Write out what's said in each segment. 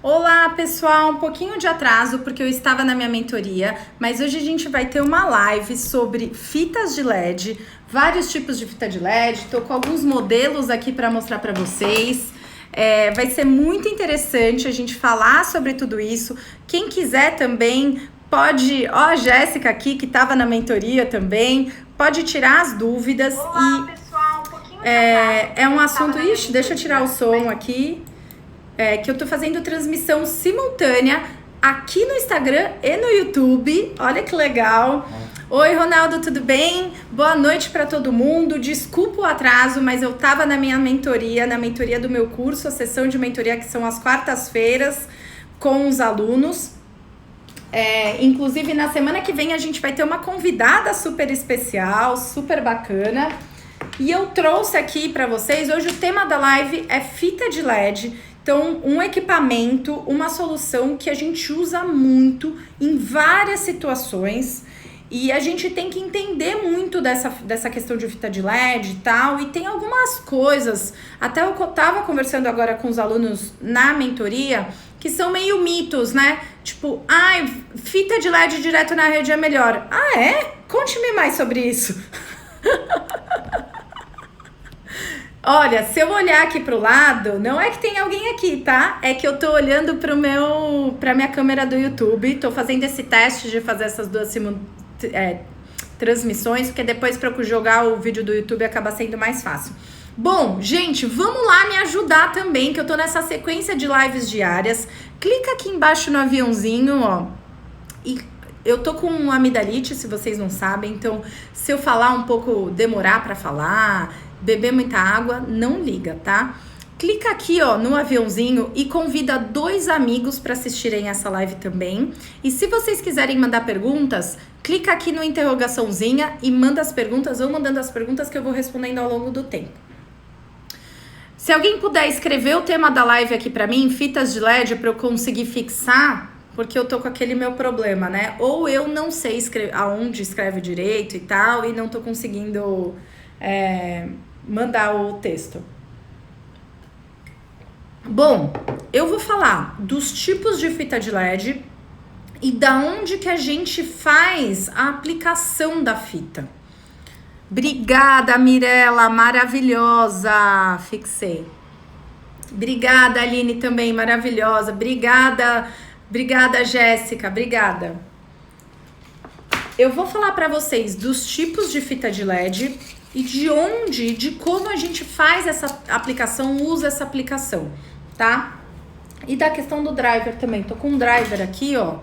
Olá, pessoal, um pouquinho de atraso porque eu estava na minha mentoria, mas hoje a gente vai ter uma live sobre fitas de LED, vários tipos de fita de LED, tô com alguns modelos aqui para mostrar para vocês. Vai ser muito interessante a gente falar sobre tudo isso. Quem quiser também pode, a Jéssica aqui que estava na mentoria também, pode tirar as dúvidas. Olá, pessoal, um pouquinho de atraso. É um assunto, deixa eu tirar o som aqui. Que eu tô fazendo transmissão simultânea aqui no Instagram e no YouTube. Olha que legal. Oi, Ronaldo, tudo bem? Boa noite para todo mundo. Desculpa o atraso, mas eu tava na minha mentoria, na mentoria do meu curso, a sessão de mentoria que são às quartas-feiras com os alunos. Inclusive, na semana que vem a gente vai ter uma convidada super especial, super bacana. E eu trouxe aqui para vocês, hoje o tema da live é fita de LED. Então, um equipamento, uma solução que a gente usa muito em várias situações e a gente tem que entender muito dessa questão de fita de LED e tal, e tem algumas coisas, até eu tava conversando agora com os alunos na mentoria, que são meio mitos, né? Tipo, fita de LED direto na rede é melhor. Ah, é? Conte-me mais sobre isso. Olha, se eu olhar aqui pro lado, não é que tem alguém aqui, tá? É que eu tô olhando pra minha câmera do YouTube. Tô fazendo esse teste de fazer essas duas transmissões, porque depois pra eu jogar o vídeo do YouTube acaba sendo mais fácil. Bom, gente, vamos lá me ajudar também, que eu tô nessa sequência de lives diárias. Clica aqui embaixo no aviãozinho, ó. E eu tô com amidalite, se vocês não sabem, então se eu falar um pouco, demorar pra falar, beber muita água, não liga, tá? Clica aqui, ó, no aviãozinho e convida 2 amigos para assistirem essa live também. E se vocês quiserem mandar perguntas, clica aqui no interrogaçãozinha e manda as perguntas, ou mandando as perguntas que eu vou respondendo ao longo do tempo. Se alguém puder escrever o tema da live aqui para mim, fitas de LED, para eu conseguir fixar, porque eu tô com aquele meu problema, né? Ou eu não sei aonde escreve direito e tal, e não tô conseguindo mandar o texto. Bom, eu vou falar dos tipos de fita de LED e da onde que a gente faz a aplicação da fita. Obrigada, Mirella, maravilhosa, fixei. Obrigada, Aline, também, maravilhosa. Obrigada, Jéssica, obrigada. Eu vou falar para vocês dos tipos de fita de LED e de como a gente faz essa aplicação, usa essa aplicação, tá? E da questão do driver também. Tô com um driver aqui, ó,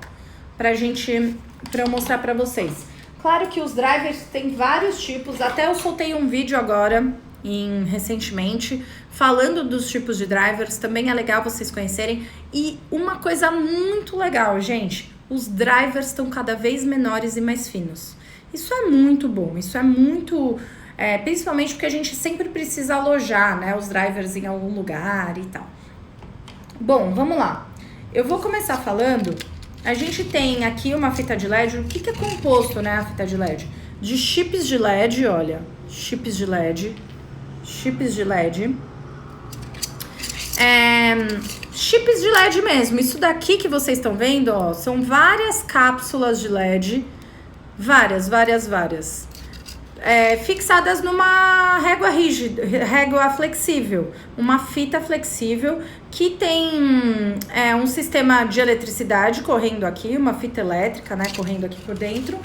pra eu mostrar pra vocês. Claro que os drivers tem vários tipos, até eu soltei um vídeo agora, recentemente, falando dos tipos de drivers, também é legal vocês conhecerem. E uma coisa muito legal, gente, os drivers estão cada vez menores e mais finos. Isso é muito bom, isso é muito... principalmente porque a gente sempre precisa alojar, né, os drivers em algum lugar e tal. Bom, vamos lá. Eu vou começar falando, a gente tem aqui uma fita de LED, o que é composto, né, a fita de LED? De chips de LED, olha, chips de LED, chips de LED mesmo, isso daqui que vocês estão vendo, ó, são várias cápsulas de LED, várias, fixadas numa régua rígida, régua flexível, uma fita flexível que tem um sistema de eletricidade correndo aqui, uma fita elétrica, né, correndo aqui por dentro.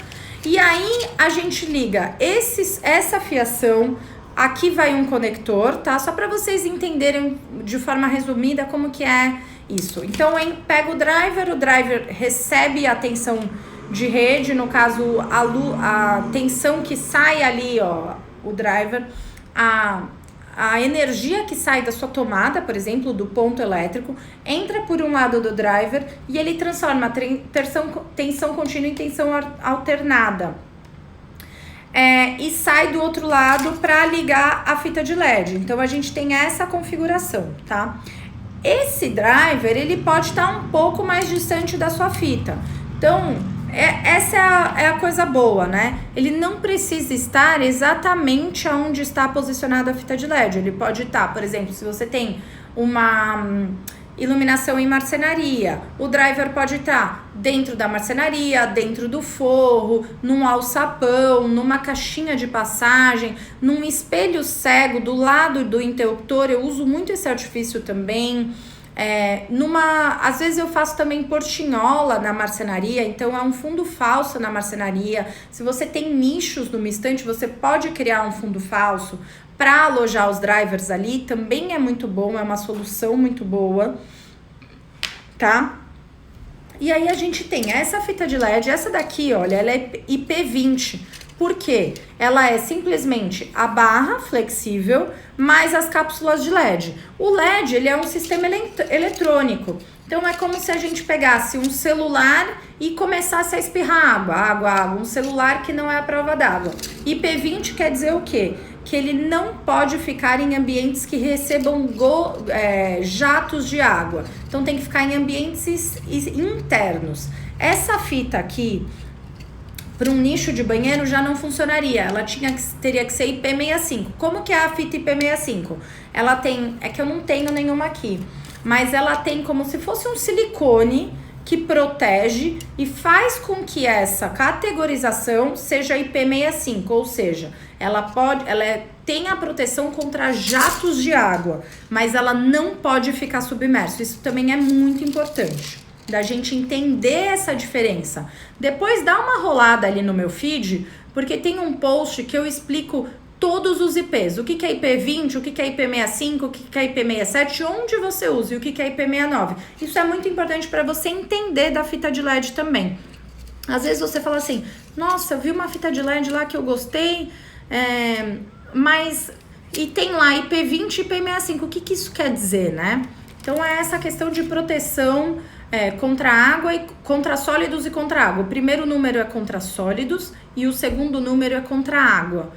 E aí a gente liga essa fiação, aqui vai um conector, tá? Só para vocês entenderem de forma resumida como que é isso. Então, pega o driver recebe a tensão de rede, no caso a tensão que sai ali, ó, o driver, a energia que sai da sua tomada, por exemplo, do ponto elétrico, entra por um lado do driver e ele transforma tensão contínua em tensão alternada. E sai do outro lado para ligar a fita de LED. Então a gente tem essa configuração, tá? Esse driver, ele pode estar um pouco mais distante da sua fita. Então, essa é a coisa boa, né? Ele não precisa estar exatamente onde está posicionada a fita de LED. Ele pode estar, por exemplo, se você tem uma iluminação em marcenaria. O driver pode estar dentro da marcenaria, dentro do forro, num alçapão, numa caixinha de passagem, num espelho cego do lado do interruptor. Eu uso muito esse artifício também. Às vezes eu faço também portinhola na marcenaria, então é um fundo falso na marcenaria. Se você tem nichos numa estante, você pode criar um fundo falso para alojar os drivers ali, também é muito bom, é uma solução muito boa, tá? E aí a gente tem essa fita de LED, essa daqui, olha, ela é IP20. Por quê? Ela é simplesmente a barra flexível mais as cápsulas de LED. O LED, ele é um sistema eletrônico. Então, é como se a gente pegasse um celular e começasse a espirrar água. Um celular que não é a prova d'água. IP20 quer dizer o quê? Que ele não pode ficar em ambientes que recebam jatos de água. Então, tem que ficar em ambientes internos. Essa fita aqui, para um nicho de banheiro, já não funcionaria. Ela teria que ser IP65. Como que é a fita IP65? Ela tem... É que eu não tenho nenhuma aqui. Mas ela tem como se fosse um silicone que protege e faz com que essa categorização seja IP65. Ou seja, tem a proteção contra jatos de água, mas ela não pode ficar submersa. Isso também é muito importante, da gente entender essa diferença. Depois dá uma rolada ali no meu feed, porque tem um post que eu explico todos os IPs. O que é IP20, o que é IP65, o que é IP67, onde você usa e o que é IP69. Isso é muito importante para você entender da fita de LED também. Às vezes você fala assim, nossa, eu vi uma fita de LED lá que eu gostei, e tem lá IP20 e IP65. O que isso quer dizer, né? Então é essa questão de proteção contra água, contra sólidos e contra água. O primeiro número é contra sólidos e o segundo número é contra água,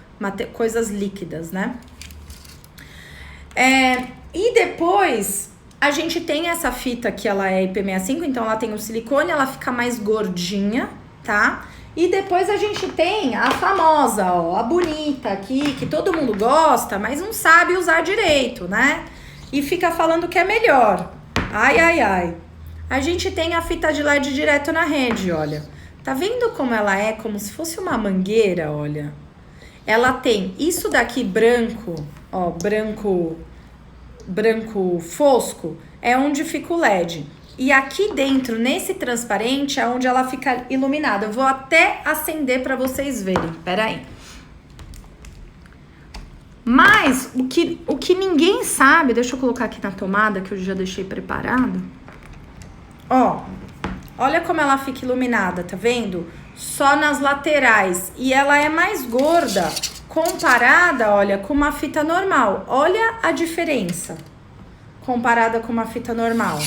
coisas líquidas, né? E depois a gente tem essa fita que ela é IP65, então ela tem o silicone, ela fica mais gordinha, tá? E depois a gente tem a famosa, ó, a bonita aqui, que todo mundo gosta, mas não sabe usar direito, né? E fica falando que é melhor. Ai, ai, ai. A gente tem a fita de LED direto na rede, olha. Tá vendo como ela é? Como se fosse uma mangueira, olha. Ela tem isso daqui branco, ó, branco fosco, é onde fica o LED. E aqui dentro, nesse transparente, é onde ela fica iluminada. Eu vou até acender para vocês verem. Pera aí. Mas o que ninguém sabe, deixa eu colocar aqui na tomada que eu já deixei preparado. Ó, olha como ela fica iluminada, tá vendo? Só nas laterais. E ela é mais gorda comparada, olha, com uma fita normal. Olha a diferença comparada com uma fita normal.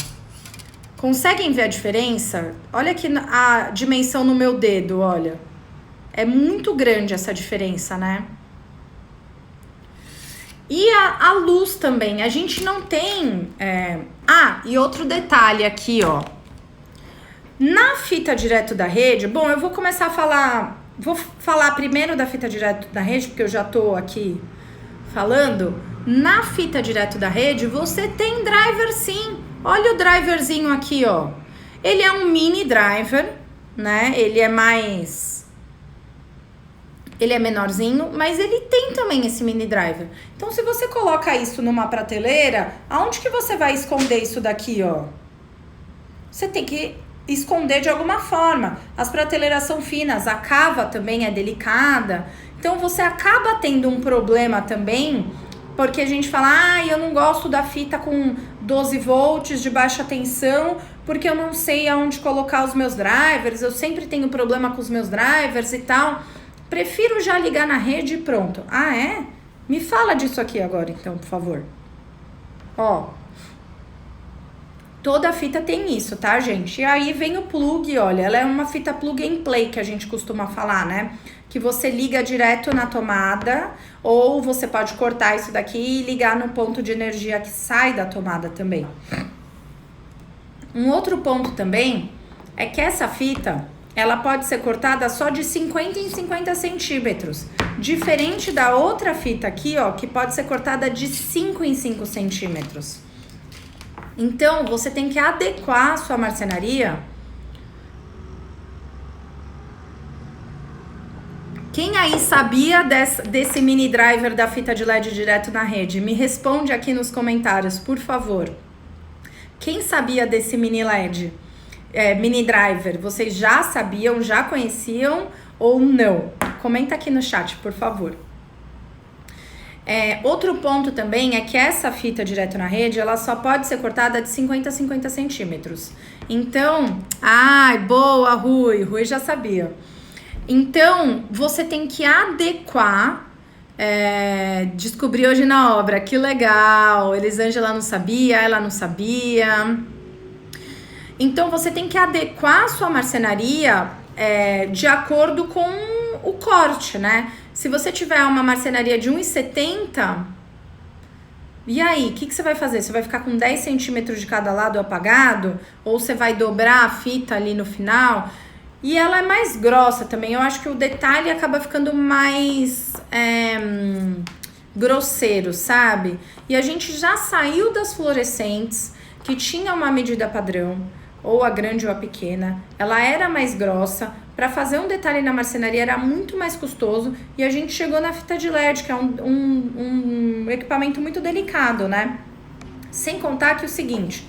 Conseguem ver a diferença? Olha aqui a dimensão no meu dedo, olha. É muito grande essa diferença, né? E a luz também, a gente não tem... e outro detalhe aqui, ó. Na fita direto da rede, bom, eu vou começar a falar... Vou falar primeiro da fita direto da rede, porque eu já tô aqui falando. Na fita direto da rede, você tem driver sim. Olha o driverzinho aqui, ó. Ele é um mini driver, né? Ele é menorzinho, mas ele tem também esse mini driver. Então, se você coloca isso numa prateleira, aonde que você vai esconder isso daqui, ó? Você tem que esconder de alguma forma. As prateleiras são finas, a cava também é delicada. Então, você acaba tendo um problema também, porque a gente fala, eu não gosto da fita com 12 volts de baixa tensão, porque eu não sei aonde colocar os meus drivers, eu sempre tenho problema com os meus drivers e tal. Prefiro já ligar na rede e pronto. Ah, é? Me fala disso aqui agora, então, por favor. Ó. Toda fita tem isso, tá, gente? E aí vem o plug, olha. Ela é uma fita plug and play, que a gente costuma falar, né? Que você liga direto na tomada, ou você pode cortar isso daqui e ligar no ponto de energia que sai da tomada também. Um outro ponto também é que essa fita... ela pode ser cortada só de 50 em 50 centímetros. Diferente da outra fita aqui, ó, que pode ser cortada de 5 em 5 centímetros. Então, você tem que adequar a sua marcenaria. Quem aí sabia desse mini driver da fita de LED direto na rede? Me responde aqui nos comentários, por favor. Quem sabia desse mini LED, mini driver? Vocês já sabiam, já conheciam ou não? Comenta aqui no chat, por favor. Outro ponto também é que essa fita direto na rede, ela só pode ser cortada de 50 a 50 centímetros. Então, boa, Rui já sabia. Então, você tem que adequar, descobri hoje na obra, que legal, Elisângela não sabia, ela não sabia. Então, você tem que adequar a sua marcenaria de acordo com o corte, né? Se você tiver uma marcenaria de 1,70, e aí, o que você vai fazer? Você vai ficar com 10 centímetros de cada lado apagado? Ou você vai dobrar a fita ali no final? E ela é mais grossa também. Eu acho que o detalhe acaba ficando mais grosseiro, sabe? E a gente já saiu das fluorescentes, que tinha uma medida padrão, ou a grande ou a pequena. Ela era mais grossa. Para fazer um detalhe na marcenaria era muito mais custoso. E a gente chegou na fita de LED, que é um equipamento muito delicado, né? Sem contar que o seguinte,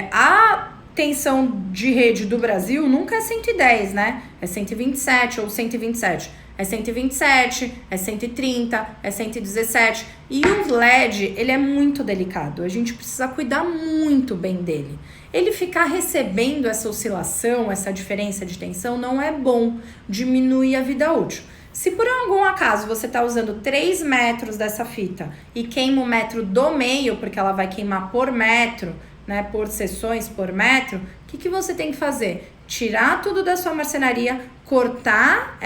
a tensão de rede do Brasil nunca é 110, né? É 127 ou 127. É 127, é 130, é 117. E o LED, ele é muito delicado. A gente precisa cuidar muito bem dele. Ele ficar recebendo essa oscilação, essa diferença de tensão, não é bom. Diminui a vida útil. Se por algum acaso você está usando 3 metros dessa fita e queima o metro do meio, porque ela vai queimar por metro, né, por seções por metro, o que você tem que fazer? Tirar tudo da sua marcenaria, cortar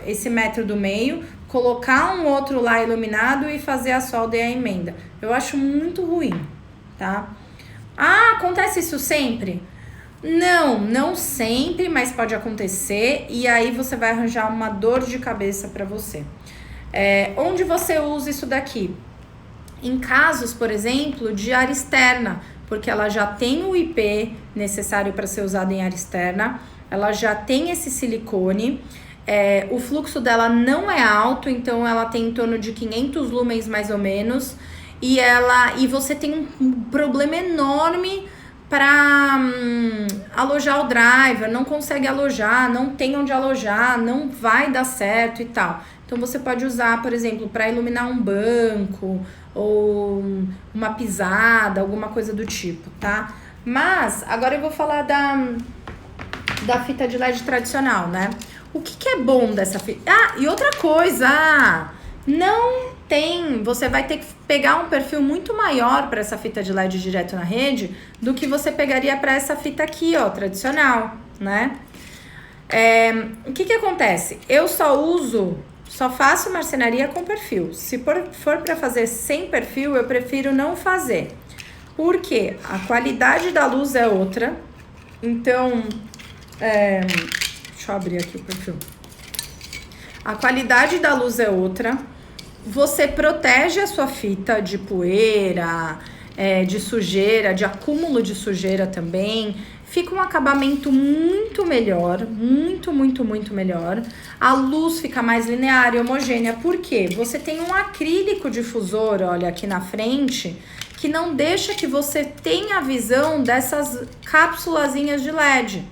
esse metro do meio, colocar um outro lá iluminado e fazer a solda e a emenda. Eu acho muito ruim, tá? Acontece isso sempre? Não sempre, mas pode acontecer e aí você vai arranjar uma dor de cabeça para você. Onde você usa isso daqui? Em casos, por exemplo, de área externa, porque ela já tem o IP necessário para ser usada em área externa, ela já tem esse silicone, o fluxo dela não é alto, então ela tem em torno de 500 lumens mais ou menos, e você tem um problema enorme para alojar o driver, não consegue alojar, não tem onde alojar, não vai dar certo e tal. Então você pode usar, por exemplo, para iluminar um banco ou uma pisada, alguma coisa do tipo, tá? Mas agora eu vou falar da fita de LED tradicional, né? O que é bom dessa fita? E outra coisa, você vai ter que pegar um perfil muito maior para essa fita de LED direto na rede do que você pegaria para essa fita aqui, ó, tradicional, né? O que acontece? Eu só faço marcenaria com perfil. Se for para fazer sem perfil, eu prefiro não fazer. Porque a qualidade da luz é outra. Então, deixa eu abrir aqui o perfil. A qualidade da luz é outra. Você protege a sua fita de poeira, de sujeira, de acúmulo de sujeira também. Fica um acabamento muito melhor, muito melhor. A luz fica mais linear e homogênea. Por quê? Você tem um acrílico difusor, olha, aqui na frente, que não deixa que você tenha a visão dessas cápsulazinhas de LED.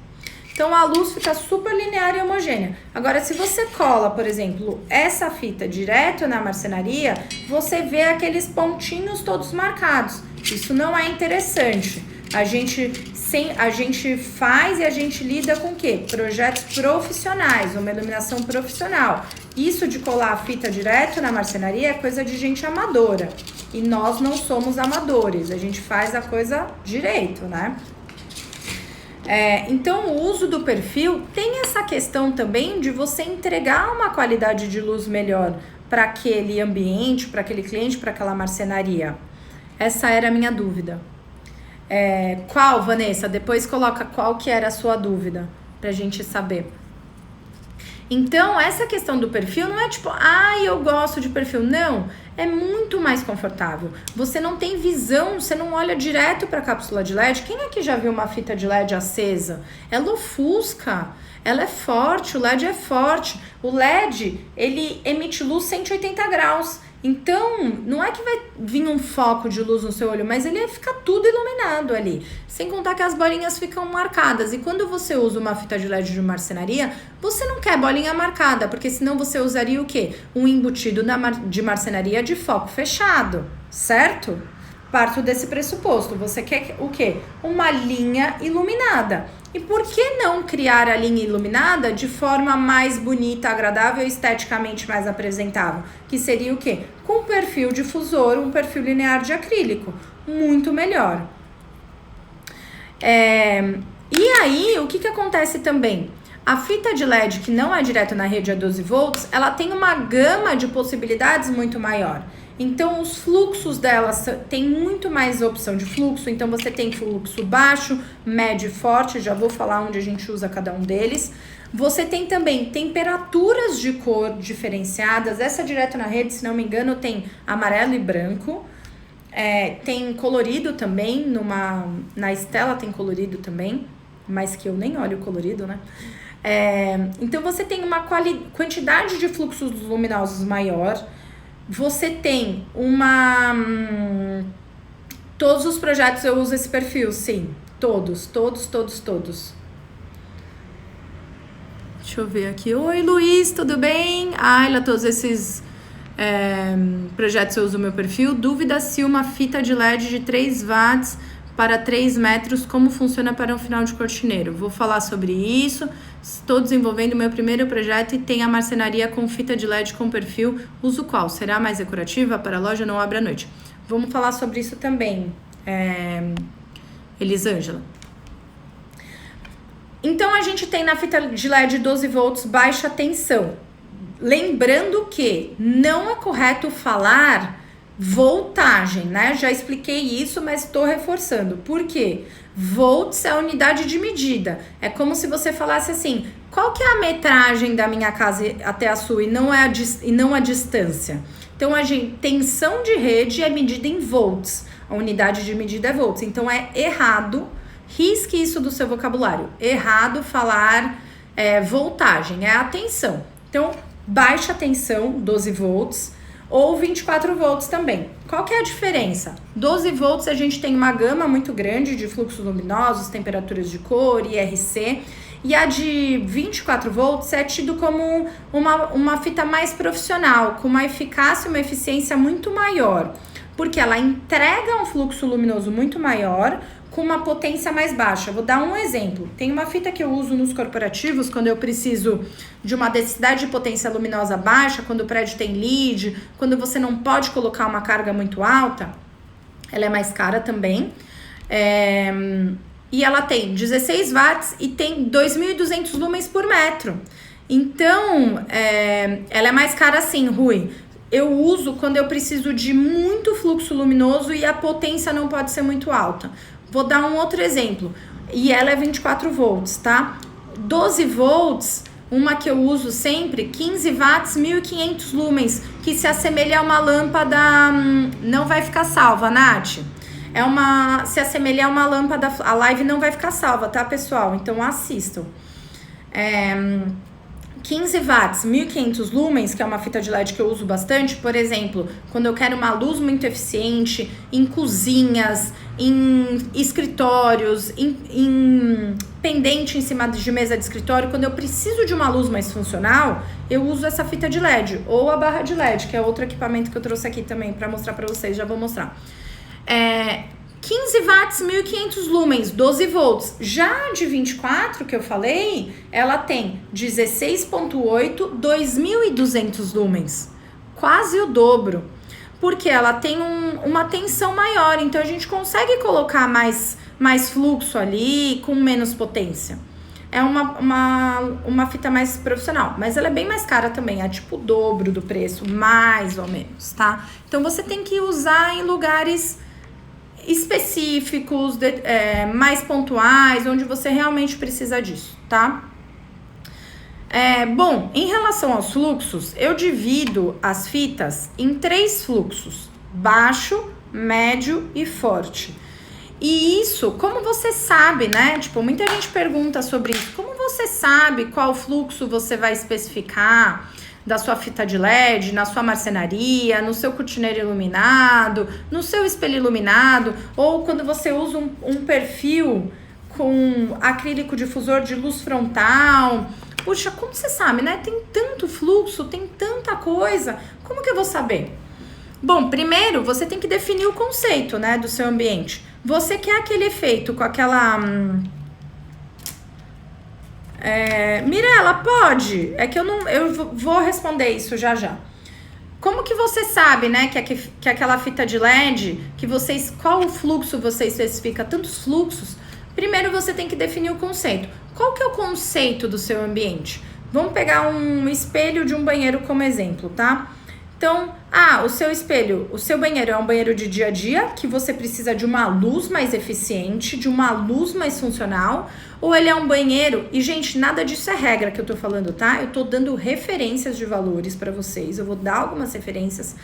Então, a luz fica super linear e homogênea. Agora, se você cola, por exemplo, essa fita direto na marcenaria, você vê aqueles pontinhos todos marcados. Isso não é interessante. A gente faz e a gente lida com o quê? Projetos profissionais, uma iluminação profissional. Isso de colar a fita direto na marcenaria é coisa de gente amadora. E nós não somos amadores, a gente faz a coisa direito, né? Então, o uso do perfil tem essa questão também de você entregar uma qualidade de luz melhor para aquele ambiente, para aquele cliente, para aquela marcenaria. Essa era a minha dúvida. Qual, Vanessa? Depois coloca qual que era a sua dúvida, pra gente saber. Então, essa questão do perfil não é tipo, eu gosto de perfil. Não, é muito mais confortável. Você não tem visão, você não olha direto para a cápsula de LED. Quem aqui já viu uma fita de LED acesa? Ela ofusca, ela é forte, o LED é forte. O LED, ele emite luz 180 graus. Então, não é que vai vir um foco de luz no seu olho, mas ele fica tudo iluminado ali. Sem contar que as bolinhas ficam marcadas. E quando você usa uma fita de LED de marcenaria, você não quer bolinha marcada, porque senão você usaria o quê? Um embutido de marcenaria de foco fechado, certo? Parto desse pressuposto. Você quer o quê? Uma linha iluminada. E por que não criar a linha iluminada de forma mais bonita, agradável e esteticamente mais apresentável? Que seria o quê? Com um perfil difusor, um perfil linear de acrílico. Muito melhor. E aí, o que acontece também? A fita de LED que não é direto na rede a 12 volts, ela tem uma gama de possibilidades muito maior. Então, os fluxos delas tem muito mais opção de fluxo. Então, você tem fluxo baixo, médio e forte. Já vou falar onde a gente usa cada um deles. Você tem também temperaturas de cor diferenciadas. Essa direto na rede, se não me engano, tem amarelo e branco. Tem colorido também. Na Stella tem colorido também. Mas que eu nem olho o colorido, né? Então, você tem uma quantidade de fluxos luminosos maior. Você tem todos os projetos eu uso esse perfil, sim. Todos. Deixa eu ver aqui. Oi, Luiz, tudo bem? Ayla, todos esses projetos eu uso o meu perfil. Dúvida se uma fita de LED de 3 watts para 3 metros, como funciona para um final de cortineiro? Vou falar sobre isso. Estou desenvolvendo o meu primeiro projeto e tem a marcenaria com fita de LED com perfil. Uso qual? Será mais decorativa? Para a loja não abre à noite. Vamos falar sobre isso também, Elisângela. Então, a gente tem na fita de LED 12 volts baixa tensão. Lembrando que não é correto falar voltagem, né? Já expliquei isso, mas estou reforçando. Por quê? Volts é a unidade de medida. É como se você falasse assim, qual que é a metragem da minha casa até a sua e não a distância? Então, tensão de rede é medida em volts. A unidade de medida é volts. Então, é errado, risque isso do seu vocabulário. Errado falar voltagem, é a tensão. Então, baixa tensão, 12 volts. Ou 24 volts também. Qual que é a diferença? 12 volts a gente tem uma gama muito grande de fluxos luminosos, temperaturas de cor, IRC. E a de 24 volts é tido como uma fita mais profissional, com uma eficácia e uma eficiência muito maior. Porque ela entrega um fluxo luminoso muito maior, com uma potência mais baixa. Vou dar um exemplo. Tem uma fita que eu uso nos corporativos quando eu preciso de uma densidade de potência luminosa baixa, quando o prédio tem lead, quando você não pode colocar uma carga muito alta. Ela é mais cara também. E ela tem 16 watts e tem 2.200 lumens por metro. Então, ela é mais cara assim, Rui. Eu uso quando eu preciso de muito fluxo luminoso e a potência não pode ser muito alta. Vou dar um outro exemplo. E ela é 24 volts, tá? 12 volts, uma que eu uso sempre, 15 watts, 1.500 lumens, que se assemelha a uma lâmpada... Não vai ficar salva, Nath. Se assemelha a uma lâmpada... A live não vai ficar salva, tá, pessoal? Então, assistam. 15 watts, 1.500 lumens, que é uma fita de LED que eu uso bastante, por exemplo, quando eu quero uma luz muito eficiente em cozinhas, em escritórios, em pendente em cima de mesa de escritório, quando eu preciso de uma luz mais funcional, eu uso essa fita de LED, ou a barra de LED, que é outro equipamento que eu trouxe aqui também para mostrar para vocês, já vou mostrar. 15 watts, 1.500 lumens, 12 volts. Já de 24, que eu falei, ela tem 16.8, 2.200 lumens. Quase o dobro. Porque ela tem uma tensão maior, então a gente consegue colocar mais fluxo ali, com menos potência. É uma fita mais profissional, mas ela é bem mais cara também, é tipo o dobro do preço, mais ou menos, tá? Então você tem que usar em lugares específicos, mais pontuais, onde você realmente precisa disso, tá? Bom, em relação aos fluxos, eu divido as fitas em 3 fluxos: baixo, médio e forte. E isso, como você sabe, né? Tipo, muita gente pergunta sobre isso. Como você sabe qual fluxo você vai especificar da sua fita de LED, na sua marcenaria, no seu cortineiro iluminado, no seu espelho iluminado, ou quando você usa um perfil com acrílico difusor de luz frontal? Puxa, como você sabe, né? Tem tanto fluxo, tem tanta coisa. Como que eu vou saber? Bom, primeiro você tem que definir o conceito, né, do seu ambiente. Você quer aquele efeito com aquela... Mirela, pode? É que eu vou responder isso já já. Como que você sabe, né, que aquela fita de LED, qual o fluxo você especifica? Tantos fluxos. Primeiro você tem que definir o conceito. Qual que é o conceito do seu ambiente? Vamos pegar um espelho de um banheiro como exemplo, tá? Então, o seu espelho, o seu banheiro é um banheiro de dia a dia, que você precisa de uma luz mais eficiente, de uma luz mais funcional, ou ele é um banheiro, e gente, nada disso é regra que eu tô falando, tá? Eu tô dando referências de valores para vocês, eu vou dar algumas referências,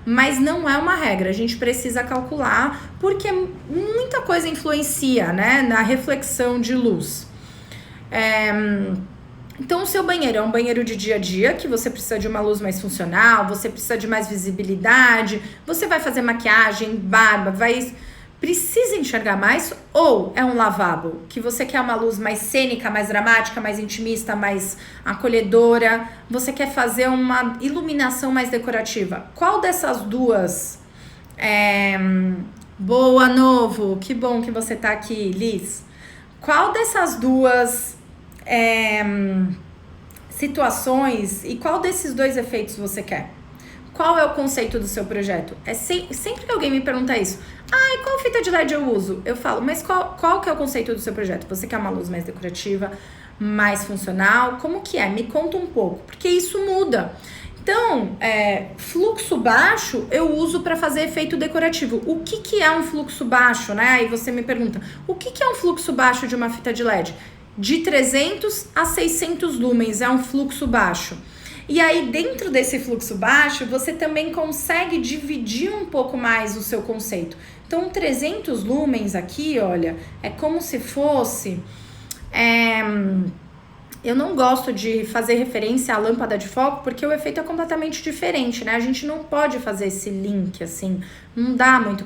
mas não é uma regra, a gente precisa calcular, porque muita coisa influencia, né, na reflexão de luz. Então, o seu banheiro é um banheiro de dia a dia, que você precisa de uma luz mais funcional, você precisa de mais visibilidade, você vai fazer maquiagem, barba, precisa enxergar mais, ou é um lavabo, que você quer uma luz mais cênica, mais dramática, mais intimista, mais acolhedora, você quer fazer uma iluminação mais decorativa. Qual dessas duas Boa, Novo, que bom que você tá aqui, Liz. Qual dessas duas situações e qual desses 2 efeitos você quer? Qual é o conceito do seu projeto? Sempre que alguém me pergunta isso, e qual fita de LED eu uso? Eu falo, mas qual que é o conceito do seu projeto? Você quer uma luz mais decorativa, mais funcional? Como que é? Me conta um pouco, porque isso muda. Então, fluxo baixo eu uso para fazer efeito decorativo. O que é um fluxo baixo, né? Aí você me pergunta, o que é um fluxo baixo de uma fita de LED? De 300 a 600 lumens é um fluxo baixo. E aí, dentro desse fluxo baixo, você também consegue dividir um pouco mais o seu conceito. Então, 300 lumens aqui, olha, é como se fosse... Eu não gosto de fazer referência à lâmpada de foco, porque o efeito é completamente diferente, né? A gente não pode fazer esse link, assim, não dá muito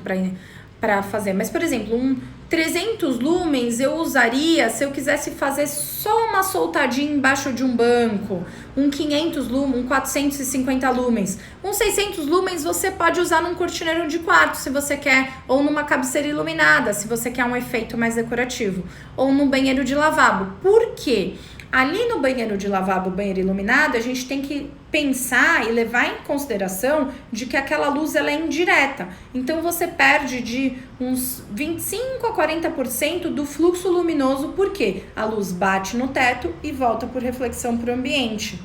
para fazer. Mas, por exemplo, 300 lumens eu usaria se eu quisesse fazer só uma soltadinha embaixo de um banco, 500 lumens, 450 lumens. 600 lumens você pode usar num cortineiro de quarto, se você quer, ou numa cabeceira iluminada, se você quer um efeito mais decorativo, ou no banheiro de lavabo. Por quê? Ali no banheiro de lavabo, banheiro iluminado, a gente tem que pensar e levar em consideração de que aquela luz ela é indireta. Então você perde de uns 25 a 40% do fluxo luminoso, porque a luz bate no teto e volta por reflexão para o ambiente.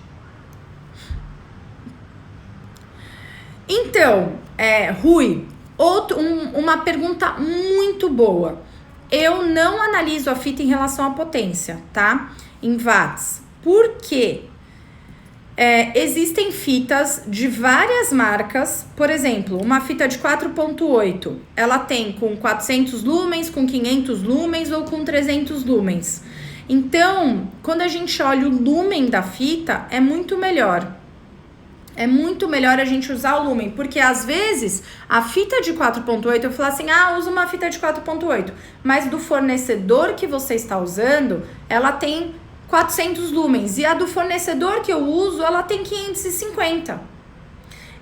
Então, Rui, uma pergunta muito boa. Eu não analiso a fita em relação à potência, tá? Em watts. Por quê? Existem fitas de várias marcas. Por exemplo, uma fita de 4.8, ela tem com 400 lumens, com 500 lumens ou com 300 lumens. Então, quando a gente olha o lumen da fita, é muito melhor. É muito melhor a gente usar o lumen, porque às vezes a fita de 4.8, eu falo assim, usa uma fita de 4.8, mas do fornecedor que você está usando, ela tem 400 lumens, e a do fornecedor que eu uso, ela tem 550.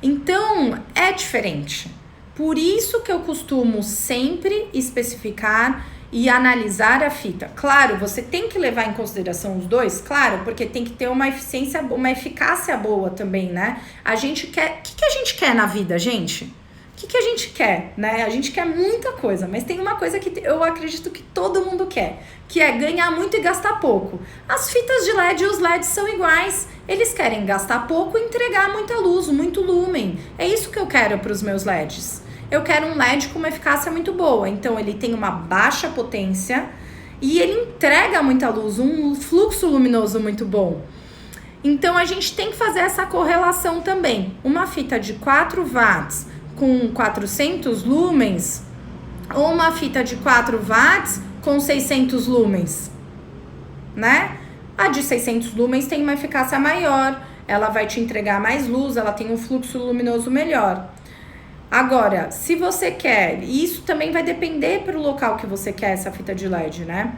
Então, é diferente. Por isso que eu costumo sempre especificar e analisar a fita. Claro, você tem que levar em consideração os dois, claro, porque tem que ter uma eficácia boa também, né? A gente quer... O que a gente quer na vida, gente? O que a gente quer, né? A gente quer muita coisa, mas tem uma coisa que eu acredito que todo mundo quer, que é ganhar muito e gastar pouco. As fitas de LED e os LEDs são iguais. Eles querem gastar pouco e entregar muita luz, muito lumen. É isso que eu quero para os meus LEDs. Eu quero um LED com uma eficácia muito boa. Então, ele tem uma baixa potência e ele entrega muita luz, um fluxo luminoso muito bom. Então, a gente tem que fazer essa correlação também. Uma fita de 4 watts com 400 lumens ou uma fita de 4 watts com 600 lumens, né? A de 600 lumens tem uma eficácia maior, ela vai te entregar mais luz, ela tem um fluxo luminoso melhor. Agora, se você quer, e isso também vai depender pro local que você quer essa fita de LED, né?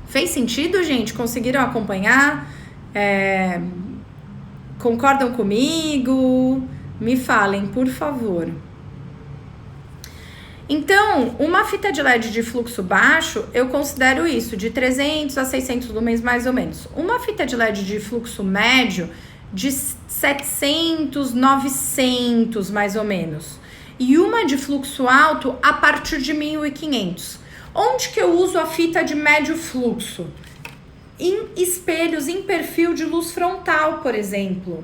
Fez sentido, gente? Conseguiram acompanhar? Concordam comigo? Me falem, por favor. Então, uma fita de LED de fluxo baixo, eu considero isso, de 300 a 600 lumens mais ou menos. Uma fita de LED de fluxo médio, de 700, 900 mais ou menos. E uma de fluxo alto, a partir de 1500. Onde que eu uso a fita de médio fluxo? Em espelhos, em perfil de luz frontal, por exemplo.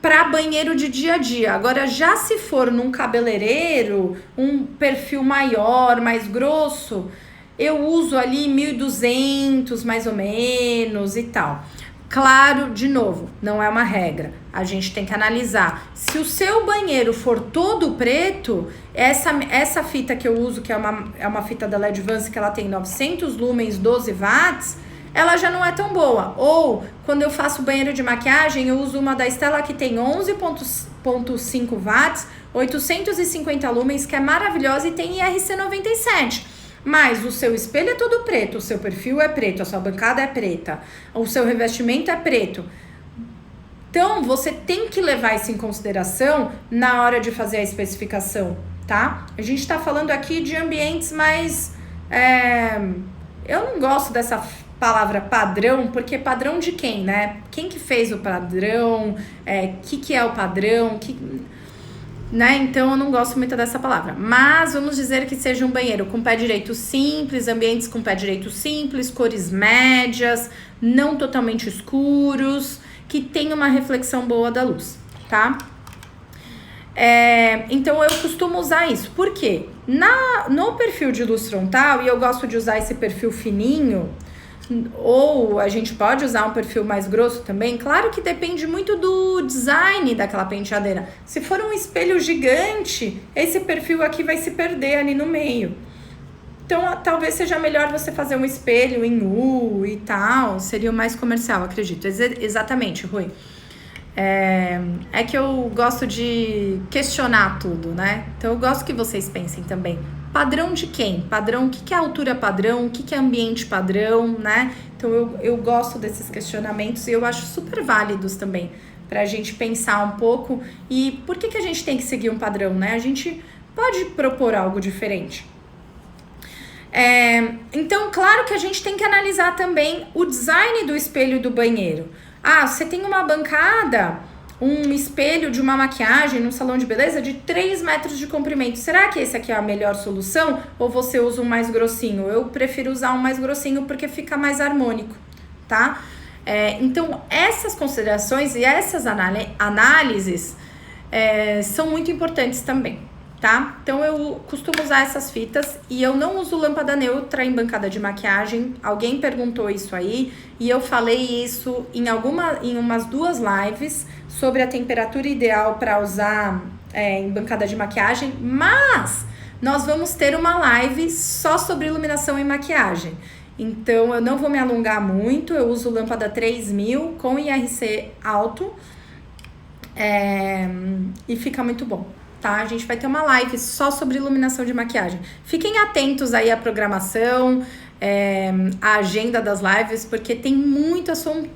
Para banheiro de dia a dia. Agora, já se for num cabeleireiro, um perfil maior, mais grosso, eu uso ali 1200 mais ou menos e tal. Claro, de novo, não é uma regra. A gente tem que analisar. Se o seu banheiro for todo preto, essa fita que eu uso, que é uma fita da LED Vance, que ela tem 900 lumens, 12 watts, ela já não é tão boa. Ou, quando eu faço banheiro de maquiagem, eu uso uma da Stella que tem 11,5 watts, 850 lumens, que é maravilhosa e tem IRC 97. Mas o seu espelho é todo preto, o seu perfil é preto, a sua bancada é preta, o seu revestimento é preto. Então, você tem que levar isso em consideração na hora de fazer a especificação, tá? A gente tá falando aqui de ambientes mais... eu não gosto dessa palavra padrão, porque padrão de quem, né? Quem que fez o padrão? Que é o padrão? Né? Então, eu não gosto muito dessa palavra. Mas vamos dizer que seja um banheiro com pé direito simples, ambientes com pé direito simples, cores médias, não totalmente escuros, que tem uma reflexão boa da luz, tá? Então, eu costumo usar isso. Por quê? No perfil de luz frontal, e eu gosto de usar esse perfil fininho, ou a gente pode usar um perfil mais grosso também. Claro que depende muito do design daquela penteadeira. Se for um espelho gigante, esse perfil aqui vai se perder ali no meio. Então, talvez seja melhor você fazer um espelho em U e tal. Seria o mais comercial, acredito. Exatamente, Rui. É que eu gosto de questionar tudo, né? Então, eu gosto que vocês pensem também. Padrão de quem? Padrão, o que é altura padrão? O que é ambiente padrão, né? Então, eu gosto desses questionamentos e eu acho super válidos também pra gente pensar um pouco. E por que a gente tem que seguir um padrão, né? A gente pode propor algo diferente. Então, claro que a gente tem que analisar também o design do espelho do banheiro. Você tem uma bancada, um espelho de uma maquiagem num salão de beleza de 3 metros de comprimento. Será que esse aqui é a melhor solução? Ou você usa um mais grossinho? Eu prefiro usar um mais grossinho porque fica mais harmônico, tá? Então, essas considerações e essas análises são muito importantes também, tá? Então, eu costumo usar essas fitas e eu não uso lâmpada neutra em bancada de maquiagem. Alguém perguntou isso aí e eu falei isso em umas 2 lives sobre a temperatura ideal para usar em bancada de maquiagem, mas nós vamos ter uma live só sobre iluminação em maquiagem. Então, eu não vou me alongar muito, eu uso lâmpada 3000 com IRC alto e fica muito bom, tá? A gente vai ter uma live só sobre iluminação de maquiagem. Fiquem atentos aí à programação, a agenda das lives, porque tem muito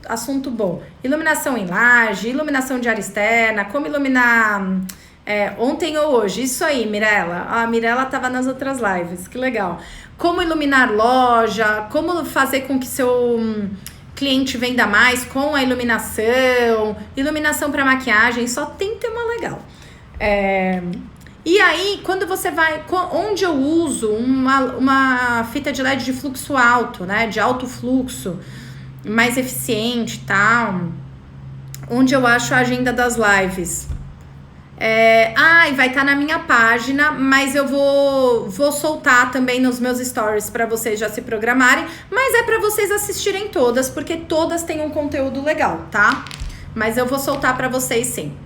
assunto bom. Iluminação em laje, iluminação de área externa, como iluminar ontem ou hoje. Isso aí, Mirella. A Mirella estava nas outras lives, que legal. Como iluminar loja, como fazer com que seu cliente venda mais com a iluminação para maquiagem, só tem tema legal. E aí, quando você vai... Onde eu uso uma fita de LED de fluxo alto, né? De alto fluxo, mais eficiente e tal. Onde eu acho a agenda das lives. E vai estar na minha página, mas eu vou soltar também nos meus stories para vocês já se programarem, mas é para vocês assistirem todas, porque todas têm um conteúdo legal, tá? Mas eu vou soltar para vocês sim.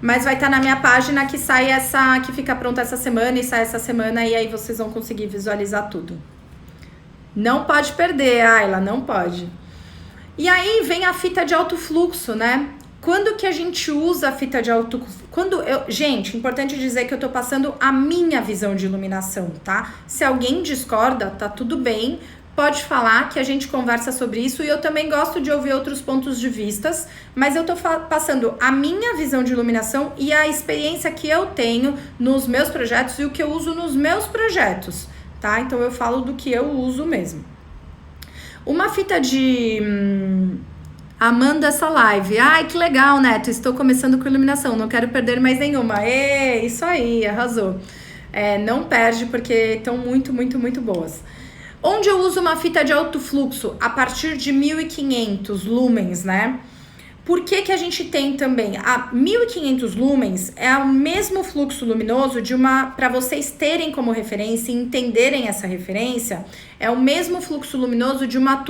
Mas vai estar na minha página que sai que fica pronta essa semana e sai essa semana, e aí vocês vão conseguir visualizar tudo. Não pode perder, Ayla, não pode. E aí vem a fita de alto fluxo, né? Quando que a gente usa a fita de alto fluxo? Gente, importante dizer que eu tô passando a minha visão de iluminação, tá? Se alguém discorda, tá tudo bem. Pode falar que a gente conversa sobre isso, e eu também gosto de ouvir outros pontos de vistas, mas eu tô passando a minha visão de iluminação e a experiência que eu tenho nos meus projetos e o que eu uso nos meus projetos, tá? Então eu falo do que eu uso mesmo. Uma fita de... Amanda essa live. Ai, que legal, Neto. Estou começando com iluminação. Não quero perder mais nenhuma. Isso aí, arrasou. Não perde, porque estão muito, muito, muito boas. Onde eu uso uma fita de alto fluxo? A partir de 1500 lumens, né? Por que a gente tem também? A 1500 lumens é o mesmo fluxo luminoso para vocês terem como referência e entenderem essa referência, é o mesmo fluxo luminoso de uma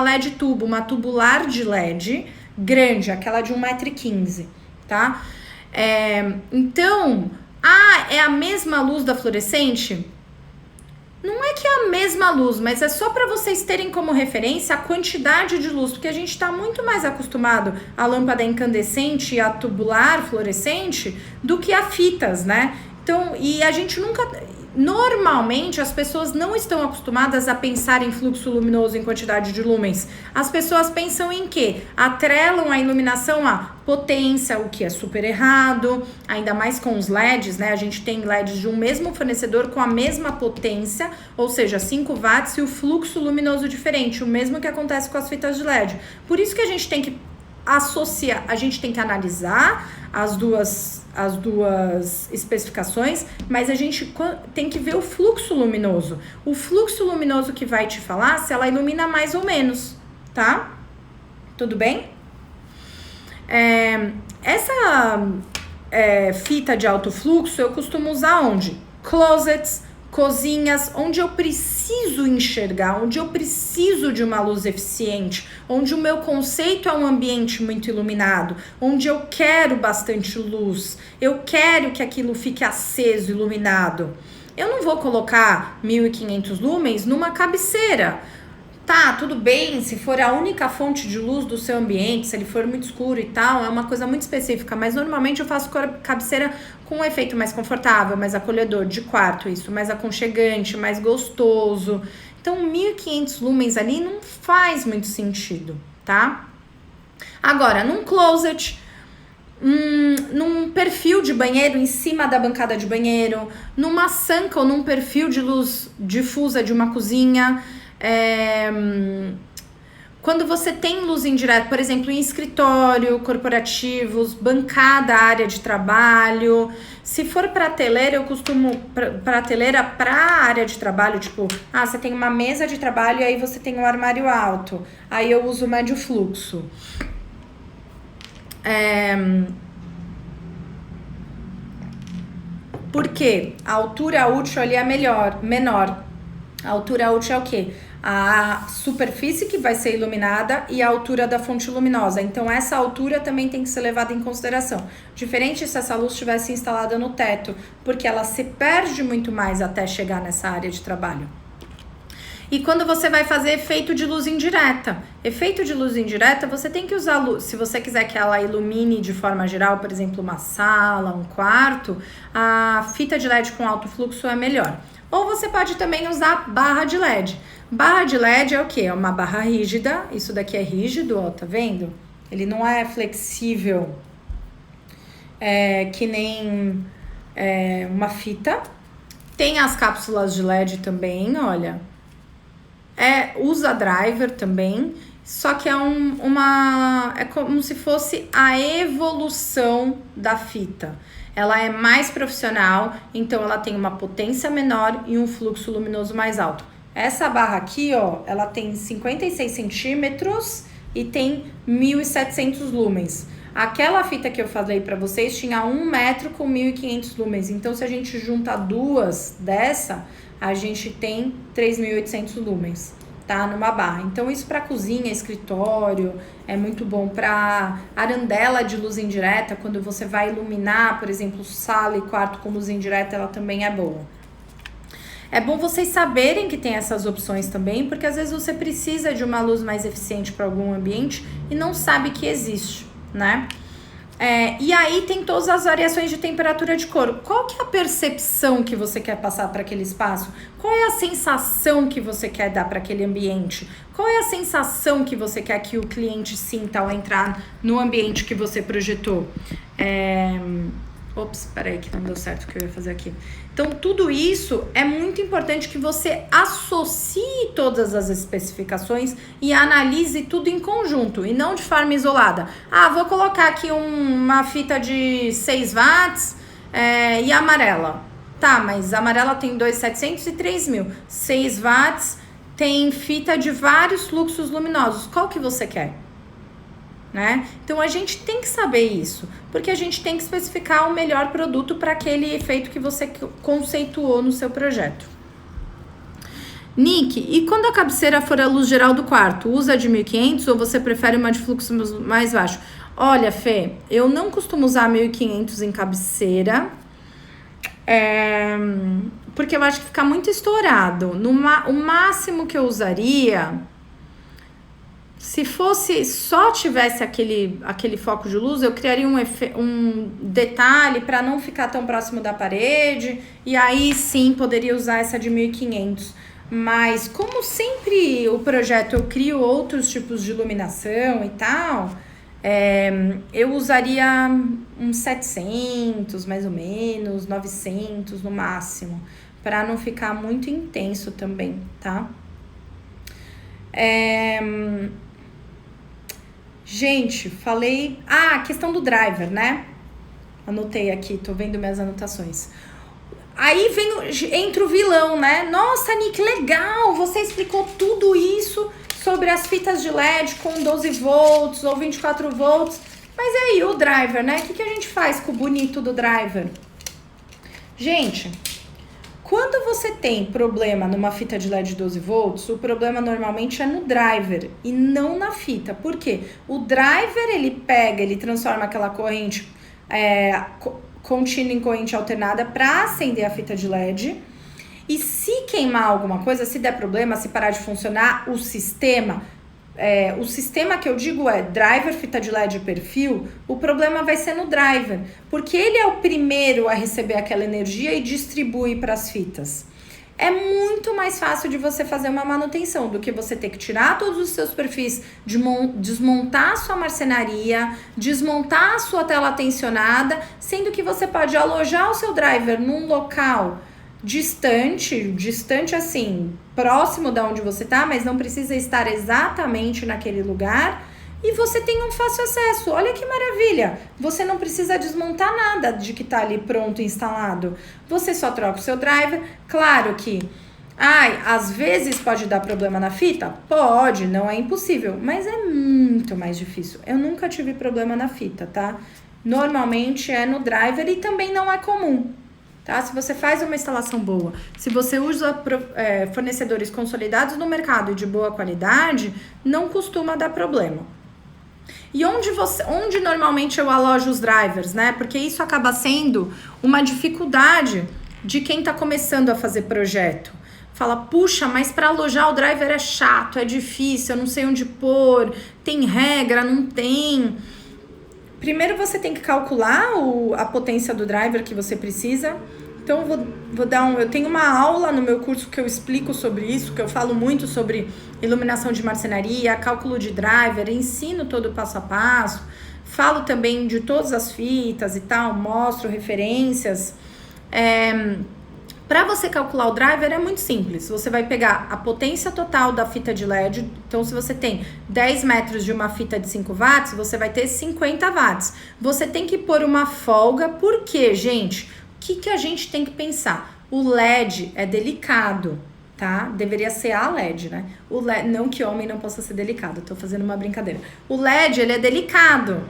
LED tubo, uma tubular de LED grande, aquela de 1,15 m, tá? Então, é a mesma luz da fluorescente? Não é que é a mesma luz, mas é só para vocês terem como referência a quantidade de luz, porque a gente está muito mais acostumado à lâmpada incandescente e à tubular fluorescente do que a fitas, né? Então, e a gente nunca... Normalmente, as pessoas não estão acostumadas a pensar em fluxo luminoso em quantidade de lumens. As pessoas pensam em quê? Atrelam a iluminação à potência, o que é super errado, ainda mais com os LEDs, né? A gente tem LEDs de um mesmo fornecedor com a mesma potência, ou seja, 5 watts, e o fluxo luminoso diferente, o mesmo que acontece com as fitas de LED. Por isso que a gente tem que associar, a gente tem que analisar as duas especificações, mas a gente tem que ver o fluxo luminoso. O fluxo luminoso que vai te falar se ela ilumina mais ou menos, tá? Tudo bem? Essa fita de alto fluxo eu costumo usar onde? Closets, cozinhas, onde eu preciso enxergar, onde eu preciso de uma luz eficiente, onde o meu conceito é um ambiente muito iluminado, onde eu quero bastante luz, eu quero que aquilo fique aceso, iluminado. Eu não vou colocar 1500 lumens numa cabeceira. Tá, tudo bem, se for a única fonte de luz do seu ambiente, se ele for muito escuro e tal, é uma coisa muito específica, mas normalmente eu faço cabeceira com um efeito mais confortável, mais acolhedor de quarto, isso, mais aconchegante, mais gostoso. Então, 1500 lumens ali não faz muito sentido, tá? Agora, num closet, num perfil de banheiro, em cima da bancada de banheiro, numa sanca ou num perfil de luz difusa de uma cozinha... Quando você tem luz indireta, por exemplo, em escritório, corporativos, bancada, área de trabalho. Se for prateleira, eu costumo prateleira para área de trabalho, tipo, você tem uma mesa de trabalho e aí você tem um armário alto. Aí eu uso médio fluxo. Por quê? A altura útil ali é menor. A altura útil é o quê? A superfície que vai ser iluminada e a altura da fonte luminosa. Então, essa altura também tem que ser levada em consideração. Diferente se essa luz estivesse instalada no teto, porque ela se perde muito mais até chegar nessa área de trabalho. E quando você vai fazer efeito de luz indireta? Efeito de luz indireta, você tem que usar luz. Se você quiser que ela ilumine de forma geral, por exemplo, uma sala, um quarto, a fita de LED com alto fluxo é melhor. Ou você pode também usar barra de LED. Barra de LED é o quê? É uma barra rígida. Isso daqui é rígido, ó, tá vendo? Ele não é flexível, que nem uma fita. Tem as cápsulas de LED também, olha. Usa driver também. Só que é como se fosse a evolução da fita. Ela é mais profissional, então ela tem uma potência menor e um fluxo luminoso mais alto. Essa barra aqui, ó, ela tem 56 centímetros e tem 1700 lumens. Aquela fita que eu falei para vocês tinha 1 metro com 1.500 lumens. Então, se a gente junta 2 dessa, a gente tem 3.800 lumens, tá? Numa barra. Então, isso para cozinha, escritório, é muito bom. Para arandela de luz indireta, quando você vai iluminar, por exemplo, sala e quarto com luz indireta, ela também é boa. É bom vocês saberem que tem essas opções também, porque às vezes você precisa de uma luz mais eficiente para algum ambiente e não sabe que existe, né? E aí tem todas as variações de temperatura de cor. Qual que é a percepção que você quer passar para aquele espaço? Qual é a sensação que você quer dar para aquele ambiente? Qual é a sensação que você quer que o cliente sinta ao entrar no ambiente que você projetou? Ops, peraí que não deu certo o que eu ia fazer aqui. Então, tudo isso é muito importante que você associe todas as especificações e analise tudo em conjunto e não de forma isolada. Vou colocar aqui uma fita de 6 watts e amarela. Tá, mas a amarela tem 2.700 e 3.000. 6 watts tem fita de vários fluxos luminosos. Qual que você quer? Né? Então a gente tem que saber isso, porque a gente tem que especificar o melhor produto para aquele efeito que você conceituou no seu projeto. Nick, e quando a cabeceira for a luz geral do quarto, usa de 1.500 ou você prefere uma de fluxo mais baixo? Olha, Fê, eu não costumo usar 1.500 em cabeceira, porque eu acho que fica muito estourado. O máximo que eu usaria... Se fosse, só tivesse aquele foco de luz, eu criaria um detalhe para não ficar tão próximo da parede. E aí sim, poderia usar essa de 1.500. Mas como sempre o projeto eu crio outros tipos de iluminação e tal, eu usaria uns 700, mais ou menos, 900 no máximo. Para não ficar muito intenso também, tá? Gente, falei... a questão do driver, né? Anotei aqui, tô vendo minhas anotações. Aí entra o vilão, né? Nossa, Nick, legal! Você explicou tudo isso sobre as fitas de LED com 12 volts ou 24 volts. Mas e aí, o driver, né? O que a gente faz com o bonito do driver? Gente... Quando você tem problema numa fita de LED 12 volts, o problema normalmente é no driver e não na fita. Por quê? O driver, ele transforma aquela corrente contínua em corrente alternada para acender a fita de LED. E se queimar alguma coisa, se der problema, se parar de funcionar, o sistema que eu digo é driver, fita de LED e perfil, o problema vai ser no driver, porque ele é o primeiro a receber aquela energia e distribui para as fitas. É muito mais fácil de você fazer uma manutenção do que você ter que tirar todos os seus perfis, desmontar a sua marcenaria, desmontar a sua tela tensionada, sendo que você pode alojar o seu driver num local distante assim, próximo da onde você tá, mas não precisa estar exatamente naquele lugar e você tem um fácil acesso. Olha que maravilha! Você não precisa desmontar nada de que tá ali pronto, instalado. Você só troca o seu driver. Claro que, às vezes pode dar problema na fita? Pode, não é impossível, mas é muito mais difícil. Eu nunca tive problema na fita, tá? Normalmente é no driver e também não é comum. Tá? Se você faz uma instalação boa, se você usa fornecedores consolidados no mercado e de boa qualidade, não costuma dar problema. E onde normalmente eu alojo os drivers, né? Porque isso acaba sendo uma dificuldade de quem está começando a fazer projeto. Fala, puxa, mas para alojar o driver é chato, é difícil, eu não sei onde pôr, tem regra, não tem. Primeiro você tem que calcular a potência do driver que você precisa. Então eu tenho uma aula no meu curso que eu explico sobre isso, que eu falo muito sobre iluminação de marcenaria, cálculo de driver, ensino todo o passo a passo, falo também de todas as fitas e tal, mostro referências. Para você calcular o driver é muito simples, você vai pegar a potência total da fita de LED, então se você tem 10 metros de uma fita de 5 watts, você vai ter 50 watts. Você tem que pôr uma folga, por quê, gente? O que a gente tem que pensar? O LED é delicado, tá? Deveria ser a LED, né? O LED, não que homem não possa ser delicado, tô fazendo uma brincadeira. O LED, ele é delicado.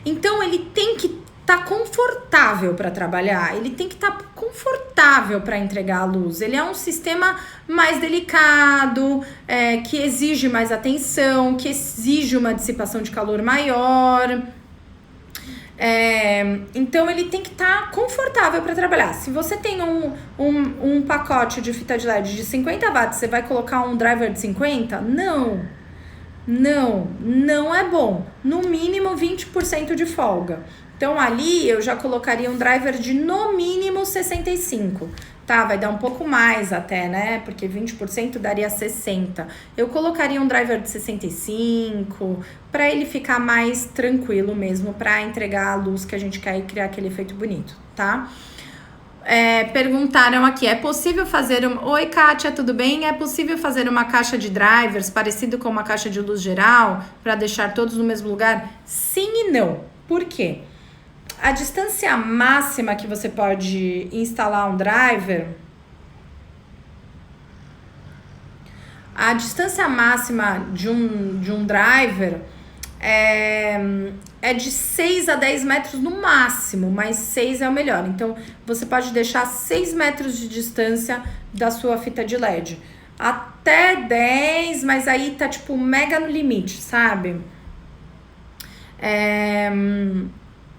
Então ele tem que estar confortável para trabalhar, ele tem que estar confortável para entregar a luz. Ele é um sistema mais delicado, que exige mais atenção, que exige uma dissipação de calor maior. Então ele tem que estar confortável para trabalhar. Se você tem um pacote de fita de LED de 50 watts, você vai colocar um driver de 50? Não é bom. No mínimo 20% de folga. Então ali eu já colocaria um driver de no mínimo 65, tá? Vai dar um pouco mais até, né? Porque 20% daria 60. Eu colocaria um driver de 65 para ele ficar mais tranquilo mesmo, para entregar a luz que a gente quer e criar aquele efeito bonito, tá? Perguntaram aqui, é possível fazer Oi, Kátia, tudo bem? É possível fazer uma caixa de drivers parecido com uma caixa de luz geral para deixar todos no mesmo lugar? Sim e não. Por quê? A distância máxima que você pode instalar um driver, a distância máxima de um driver é de 6 a 10 metros no máximo, mas 6 é o melhor. Então, você pode deixar 6 metros de distância da sua fita de LED. Até 10, mas aí tá tipo mega no limite, sabe?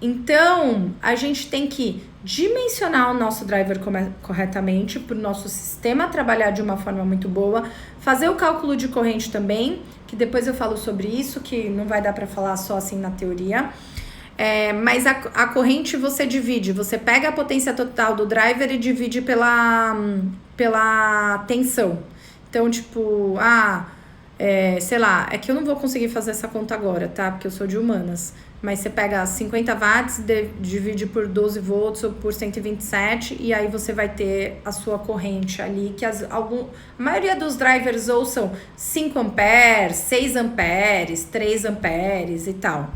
Então, a gente tem que dimensionar o nosso driver corretamente para o nosso sistema trabalhar de uma forma muito boa, fazer o cálculo de corrente também, que depois eu falo sobre isso, que não vai dar para falar só assim na teoria. Mas a corrente você divide, você pega a potência total do driver e divide pela tensão. Então, tipo, sei lá, é que eu não vou conseguir fazer essa conta agora, tá? Porque eu sou de humanas. Mas você pega 50 watts, divide por 12 volts ou por 127 e aí você vai ter a sua corrente ali, que a maioria dos drivers ou são 5 amperes, 6 amperes, 3 amperes e tal.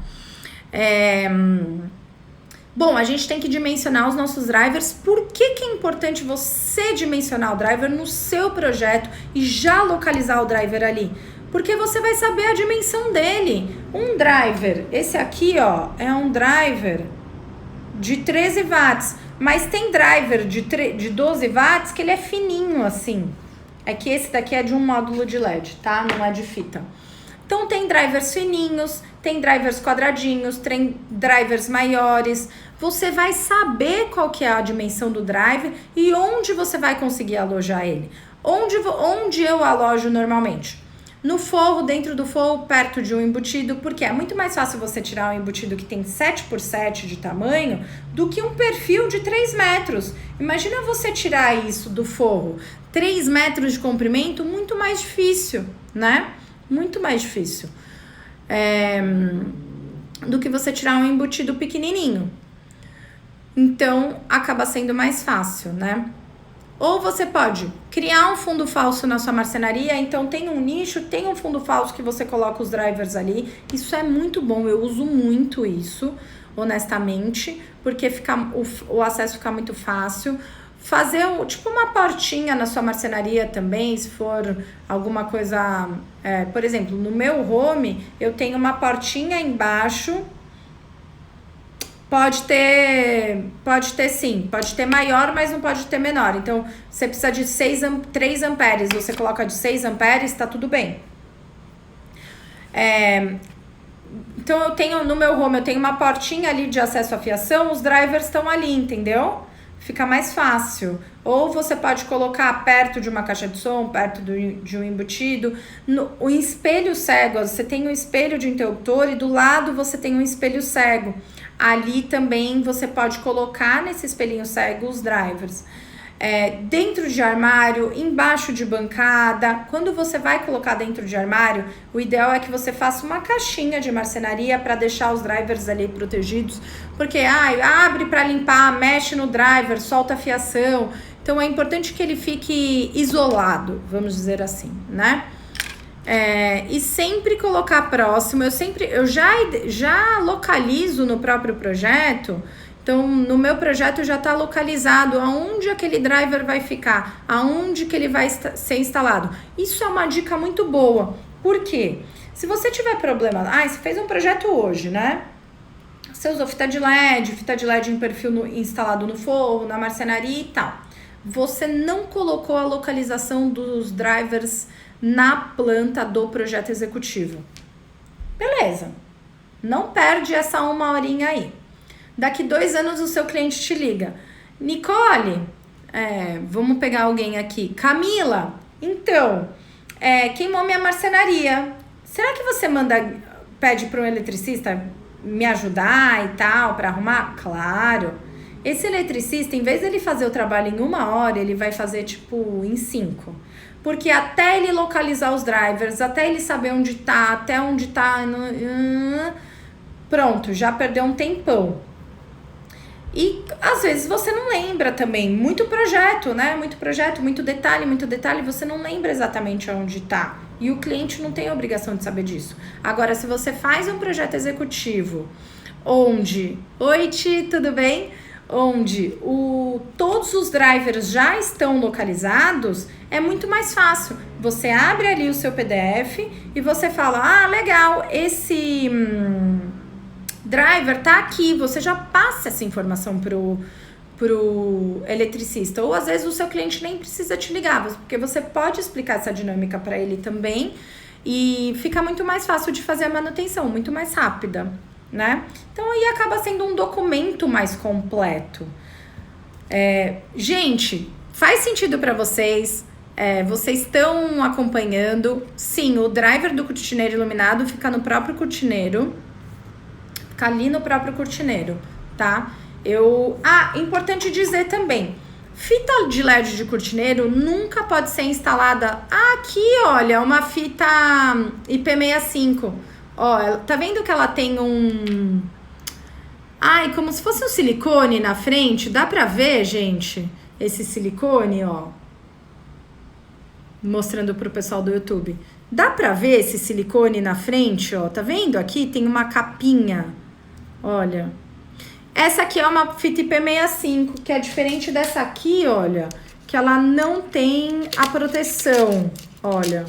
Bom, a gente tem que dimensionar os nossos drivers. Por que é importante você dimensionar o driver no seu projeto e já localizar o driver ali? Porque você vai saber a dimensão dele. Um driver, esse aqui, ó, é um driver de 13 watts. Mas tem driver de 12 watts que ele é fininho, assim. É que esse daqui é de um módulo de LED, tá? Não é de fita. Então, tem drivers fininhos, tem drivers quadradinhos, tem drivers maiores. Você vai saber qual que é a dimensão do driver e onde você vai conseguir alojar ele. Onde eu alojo normalmente? No forro, dentro do forro, perto de um embutido, porque é muito mais fácil você tirar um embutido que tem 7x7 de tamanho do que um perfil de 3 metros. Imagina você tirar isso do forro, 3 metros de comprimento, muito mais difícil, né? Muito mais difícil do que você tirar um embutido pequenininho. Então, acaba sendo mais fácil, né? Ou você pode criar um fundo falso na sua marcenaria, então tem um nicho, tem um fundo falso que você coloca os drivers ali. Isso é muito bom, eu uso muito isso, honestamente, porque o acesso fica muito fácil. Fazer tipo uma portinha na sua marcenaria também, se for alguma coisa... por exemplo, no meu home, eu tenho uma portinha embaixo. Pode ter sim, pode ter maior, mas não pode ter menor. Então, você precisa de 3 amperes, você coloca de 6 amperes, tá tudo bem. Então, eu tenho no meu home, eu tenho uma portinha ali de acesso à fiação, os drivers estão ali, entendeu? Fica mais fácil. Ou você pode colocar perto de uma caixa de som, perto de um embutido. O espelho cego, você tem um espelho de interruptor e do lado você tem um espelho cego. Ali também você pode colocar nesse espelhinho cego os drivers. Dentro de armário, embaixo de bancada. Quando você vai colocar dentro de armário, o ideal é que você faça uma caixinha de marcenaria para deixar os drivers ali protegidos. Porque abre para limpar, mexe no driver, solta a fiação. Então é importante que ele fique isolado, vamos dizer assim, né? E sempre colocar próximo. Eu já localizo no próprio projeto. Então, no meu projeto já está localizado aonde aquele driver vai ficar, aonde que ele vai ser instalado. Isso é uma dica muito boa. Por quê? Se você tiver problema... você fez um projeto hoje, né? Você usou fita de LED em perfil instalado no forro, na marcenaria e tal. Você não colocou a localização dos drivers na planta do projeto executivo. Beleza. Não perde essa 1 horinha aí. Daqui 2 anos o seu cliente te liga. Nicole, vamos pegar alguém aqui. Camila, então, queimou minha marcenaria. Será que você pede para um eletricista me ajudar e tal, para arrumar? Claro. Esse eletricista, em vez de ele fazer o trabalho em 1 hora, ele vai fazer tipo em 5. Porque até ele localizar os drivers, até ele saber onde tá, até onde tá, pronto, já perdeu um tempão. E às vezes você não lembra também, muito projeto, né? Muito detalhe, você não lembra exatamente onde tá. E o cliente não tem a obrigação de saber disso. Agora, se você faz um projeto executivo onde... Oi, Ti, tudo bem? Onde todos os drivers já estão localizados, é muito mais fácil. Você abre ali o seu PDF e você fala, legal, esse driver tá aqui. Você já passa essa informação pro eletricista. Ou às vezes o seu cliente nem precisa te ligar, porque você pode explicar essa dinâmica para ele também e fica muito mais fácil de fazer a manutenção, muito mais rápida, né? Então aí acaba sendo um documento mais completo. Gente, faz sentido para vocês? Vocês estão acompanhando? Sim, o driver do cortineiro iluminado fica no próprio cortineiro, fica ali no próprio cortineiro, tá? Importante dizer também, fita de LED de cortineiro nunca pode ser instalada. Aqui, olha, uma fita IP65. Ó, tá vendo que ela tem como se fosse um silicone na frente? Dá pra ver, gente? Esse silicone, ó. Mostrando pro pessoal do YouTube. Dá pra ver esse silicone na frente, ó? Tá vendo? Aqui tem uma capinha. Olha. Essa aqui é uma fita IP65, que é diferente dessa aqui, olha. Que ela não tem a proteção. Olha.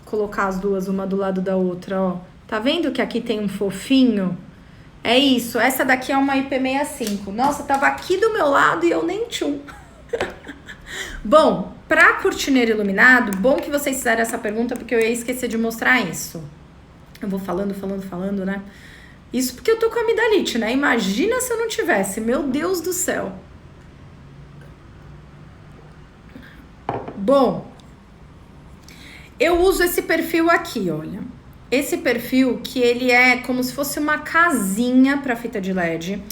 Colocar as duas uma do lado da outra, ó. Tá vendo que aqui tem um fofinho? É isso, essa daqui é uma IP65. Nossa, tava aqui do meu lado e eu nem tchum. Bom, pra cortineiro iluminado, bom que vocês fizeram essa pergunta, porque eu ia esquecer de mostrar isso. Eu vou falando, né? Isso porque eu tô com amidalite, né? Imagina se eu não tivesse, meu Deus do céu. Bom, eu uso esse perfil aqui, olha. Esse perfil que ele é como se fosse uma casinha para fita de LED,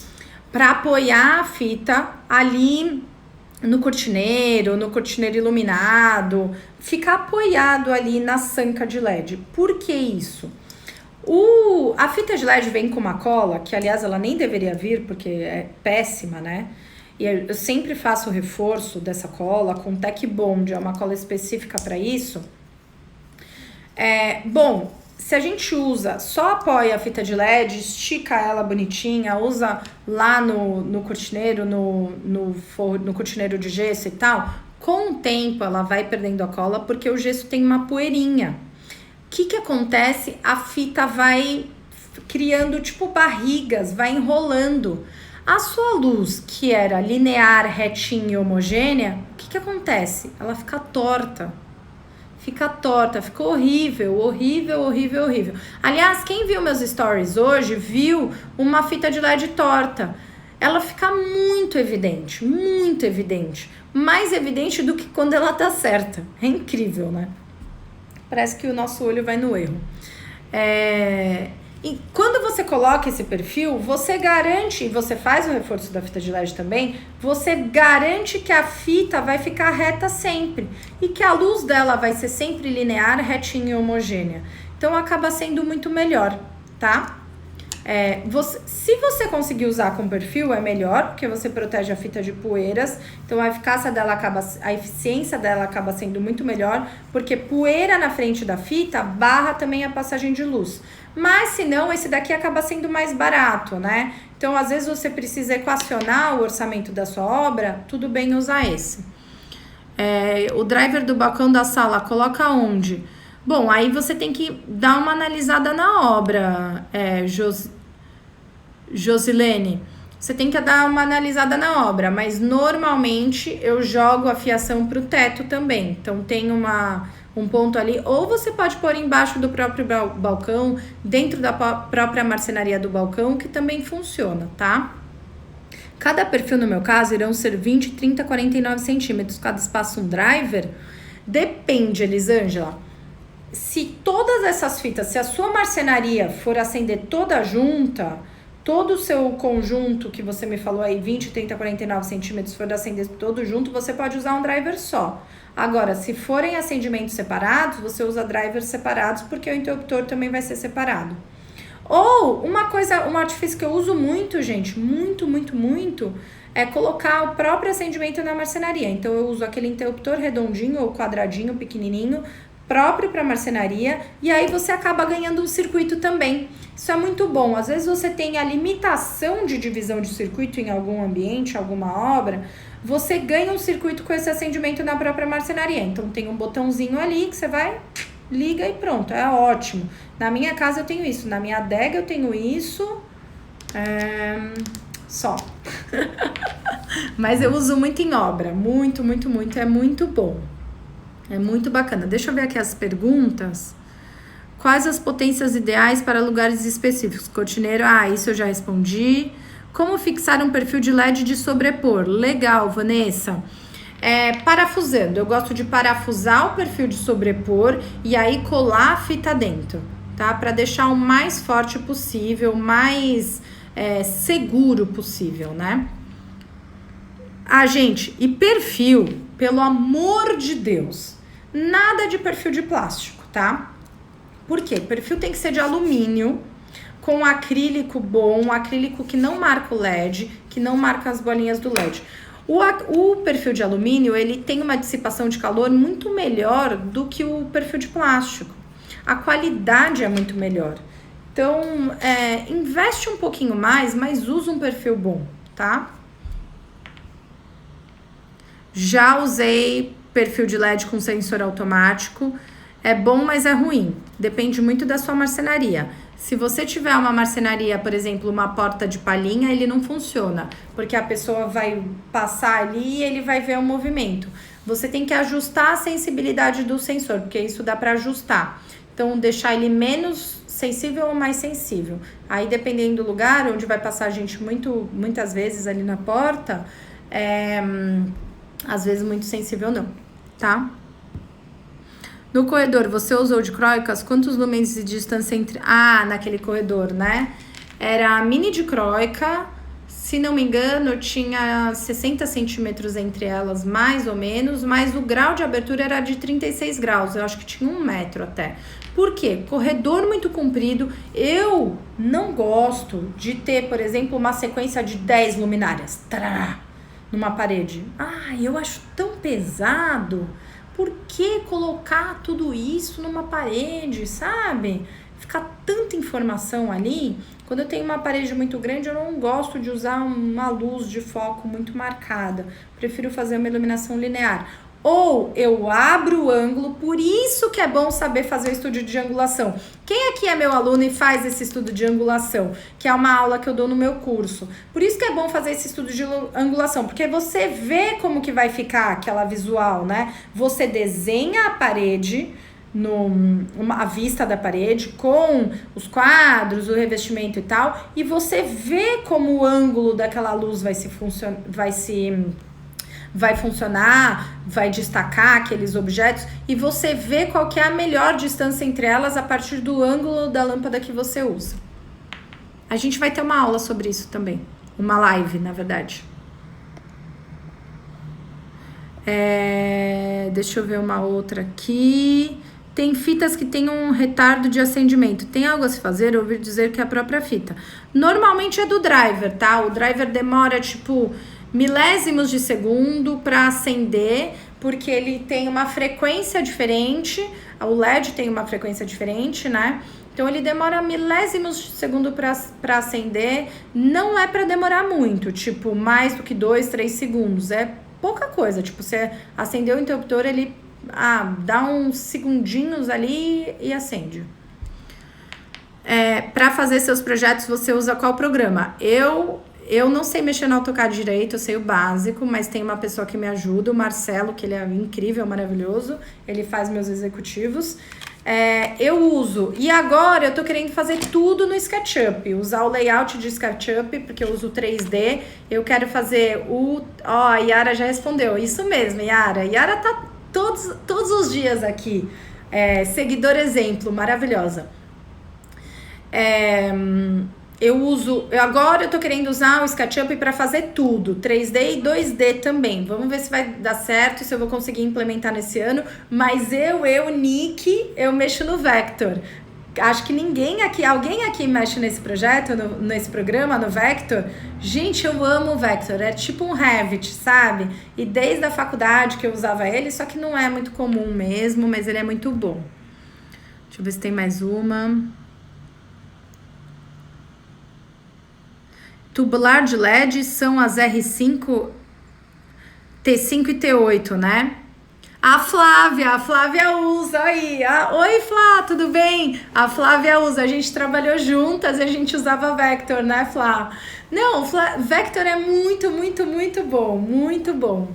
para apoiar a fita ali no cortineiro iluminado, ficar apoiado ali na sanca de LED. Por que isso? A fita de LED vem com uma cola, que aliás ela nem deveria vir, porque é péssima, né? E eu sempre faço o reforço dessa cola com Tech Bond, é uma cola específica para isso. Bom, se a gente só apoia a fita de LED, estica ela bonitinha, usa lá no cortineiro, no cortineiro de gesso e tal, com o tempo ela vai perdendo a cola, porque o gesso tem uma poeirinha. O que acontece? A fita vai criando tipo barrigas, vai enrolando. A sua luz, que era linear, retinha e homogênea, o que acontece? Ela fica torta. Ficou horrível. Aliás, quem viu meus stories hoje, viu uma fita de LED torta. Ela fica muito evidente, mais evidente do que quando ela tá certa. É incrível, né? Parece que o nosso olho vai no erro. E quando você coloca esse perfil, você garante, e você faz o reforço da fita de LED também, você garante que a fita vai ficar reta sempre e que a luz dela vai ser sempre linear, retinha e homogênea. Então acaba sendo muito melhor, tá? Se você conseguir usar com perfil, é melhor, porque você protege a fita de poeiras, então a eficiência dela acaba sendo muito melhor, porque poeira na frente da fita barra também a passagem de luz. Mas se não, esse daqui acaba sendo mais barato, né? Então, às vezes você precisa equacionar o orçamento da sua obra, tudo bem usar esse. O driver do balcão da sala, coloca onde? Bom, aí você tem que dar uma analisada na obra, Josilene, você tem que dar uma analisada na obra, mas normalmente eu jogo a fiação pro teto também. Então tem um ponto ali, ou você pode pôr embaixo do próprio balcão, dentro da própria marcenaria do balcão, que também funciona, tá? Cada perfil, no meu caso, irão ser 20, 30, 49 centímetros. Cada espaço um driver. Depende, Elisângela. Se todas essas fitas, se a sua marcenaria for acender toda junta, todo o seu conjunto que você me falou aí, 20, 30, 49 centímetros, for acender todo junto, você pode usar um driver só. Agora, se forem acendimentos separados, você usa drivers separados, porque o interruptor também vai ser separado. Ou, um artifício que eu uso muito, gente, muito, é colocar o próprio acendimento na marcenaria. Então, eu uso aquele interruptor redondinho ou quadradinho, pequenininho, próprio para marcenaria, e aí você acaba ganhando um circuito também. Isso é muito bom. Às vezes você tem a limitação de divisão de circuito em algum ambiente, alguma obra, você ganha um circuito com esse acendimento na própria marcenaria. Então tem um botãozinho ali que você vai, liga e pronto, é ótimo. Na minha casa eu tenho isso, na minha adega eu tenho isso, só. Mas eu uso muito em obra, muito, é muito bom. É muito bacana. Deixa eu ver aqui as perguntas. Quais as potências ideais para lugares específicos? Cortineiro, isso eu já respondi. Como fixar um perfil de LED de sobrepor? Legal, Vanessa. Parafusando. Eu gosto de parafusar o perfil de sobrepor e aí colar a fita dentro, tá? Para deixar o mais forte possível, mais seguro possível, né? Gente, e perfil, pelo amor de Deus, nada de perfil de plástico, tá? Por quê? Perfil tem que ser de alumínio, com acrílico bom, acrílico que não marca o LED, que não marca as bolinhas do LED. O perfil de alumínio, ele tem uma dissipação de calor muito melhor do que o perfil de plástico. A qualidade é muito melhor. Então, investe um pouquinho mais, mas usa um perfil bom, tá? Já usei perfil de LED com sensor automático. É bom, mas é ruim. Depende muito da sua marcenaria. Se você tiver uma marcenaria, por exemplo, uma porta de palhinha, ele não funciona, porque a pessoa vai passar ali e ele vai ver o movimento. Você tem que ajustar a sensibilidade do sensor, porque isso dá para ajustar. Então, deixar ele menos sensível ou mais sensível. Aí, dependendo do lugar onde vai passar a gente muitas vezes ali na porta, às vezes muito sensível não, tá? No corredor, você usou dicróicas? Quantos lumens de distância entre... naquele corredor, né? Era mini dicróica, se não me engano, tinha 60 centímetros entre elas, mais ou menos, mas o grau de abertura era de 36 graus, eu acho que tinha 1 metro até. Por quê? Corredor muito comprido, eu não gosto de ter, por exemplo, uma sequência de 10 luminárias, numa parede. Eu acho tão pesado. Por que colocar tudo isso numa parede, sabe? Ficar tanta informação ali. Quando eu tenho uma parede muito grande, eu não gosto de usar uma luz de foco muito marcada. Prefiro fazer uma iluminação linear. Ou eu abro o ângulo, por isso que é bom saber fazer o estudo de angulação. Quem aqui é meu aluno e faz esse estudo de angulação? Que é uma aula que eu dou no meu curso. Por isso que é bom fazer esse estudo de angulação, porque você vê como que vai ficar aquela visual, né? Você desenha a parede, a vista da parede, com os quadros, o revestimento e tal, e você vê como o ângulo daquela luz vai funcionar, vai destacar aqueles objetos, e você vê qual que é a melhor distância entre elas a partir do ângulo da lâmpada que você usa. A gente vai ter uma aula sobre isso também, uma live, na verdade. Deixa eu ver uma outra aqui. Tem fitas que tem um retardo de acendimento. Tem algo a se fazer? Eu ouvi dizer que é a própria fita. Normalmente é do driver, tá? O driver demora, milésimos de segundo para acender, porque ele tem uma frequência diferente, o LED tem uma frequência diferente, né? Então ele demora milésimos de segundo para acender, não é para demorar muito, mais do que 2, 3 segundos, é pouca coisa, você acendeu o interruptor, ele dá uns segundinhos ali e acende. Para fazer seus projetos, você usa qual programa? Eu não sei mexer no AutoCAD direito, eu sei o básico, mas tem uma pessoa que me ajuda, o Marcelo, que ele é incrível, maravilhoso, ele faz meus executivos. Eu uso, e agora eu tô querendo fazer tudo no SketchUp, usar o layout de SketchUp, porque eu uso 3D, eu quero fazer a Yara já respondeu, isso mesmo, Yara tá todos os dias aqui, seguidor exemplo, maravilhosa. Agora eu tô querendo usar o SketchUp para fazer tudo, 3D e 2D também. Vamos ver se vai dar certo, se eu vou conseguir implementar nesse ano. Mas Nick, eu mexo no Vector. Acho que alguém aqui mexe nesse projeto, nesse programa, no Vector. Gente, eu amo o Vector, é tipo um Revit, sabe? E desde a faculdade que eu usava ele, só que não é muito comum mesmo, mas ele é muito bom. Deixa eu ver se tem mais uma. Tubular de LED são as R5, T5 e T8, né? A Flávia usa aí. Oi, Flá, tudo bem? A Flávia usa, a gente trabalhou juntas e a gente usava Vector, né, Flá? Não, Vector é muito, muito, muito bom, muito bom.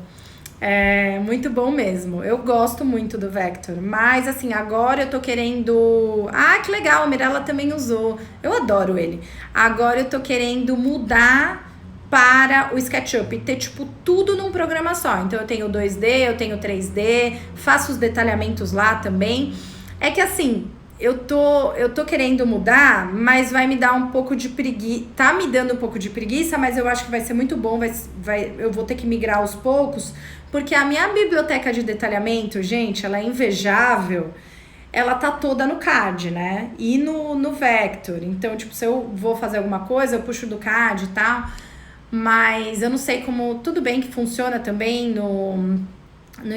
É muito bom mesmo. Eu gosto muito do Vector, mas assim, agora eu tô querendo... que legal, a Mirella também usou. Eu adoro ele. Agora eu tô querendo mudar para o SketchUp e ter, tipo, tudo num programa só. Então eu tenho 2D, eu tenho 3D, faço os detalhamentos lá também. É que assim, eu tô querendo mudar, mas vai me dar um pouco de preguiça. Tá me dando um pouco de preguiça, mas eu acho que vai ser muito bom. Eu vou ter que migrar aos poucos, porque a minha biblioteca de detalhamento, gente, ela é invejável. Ela tá toda no CAD, né? E no Vector. Então, tipo, se eu vou fazer alguma coisa, eu puxo do CAD e tal. Mas eu não sei como... Tudo bem que funciona também no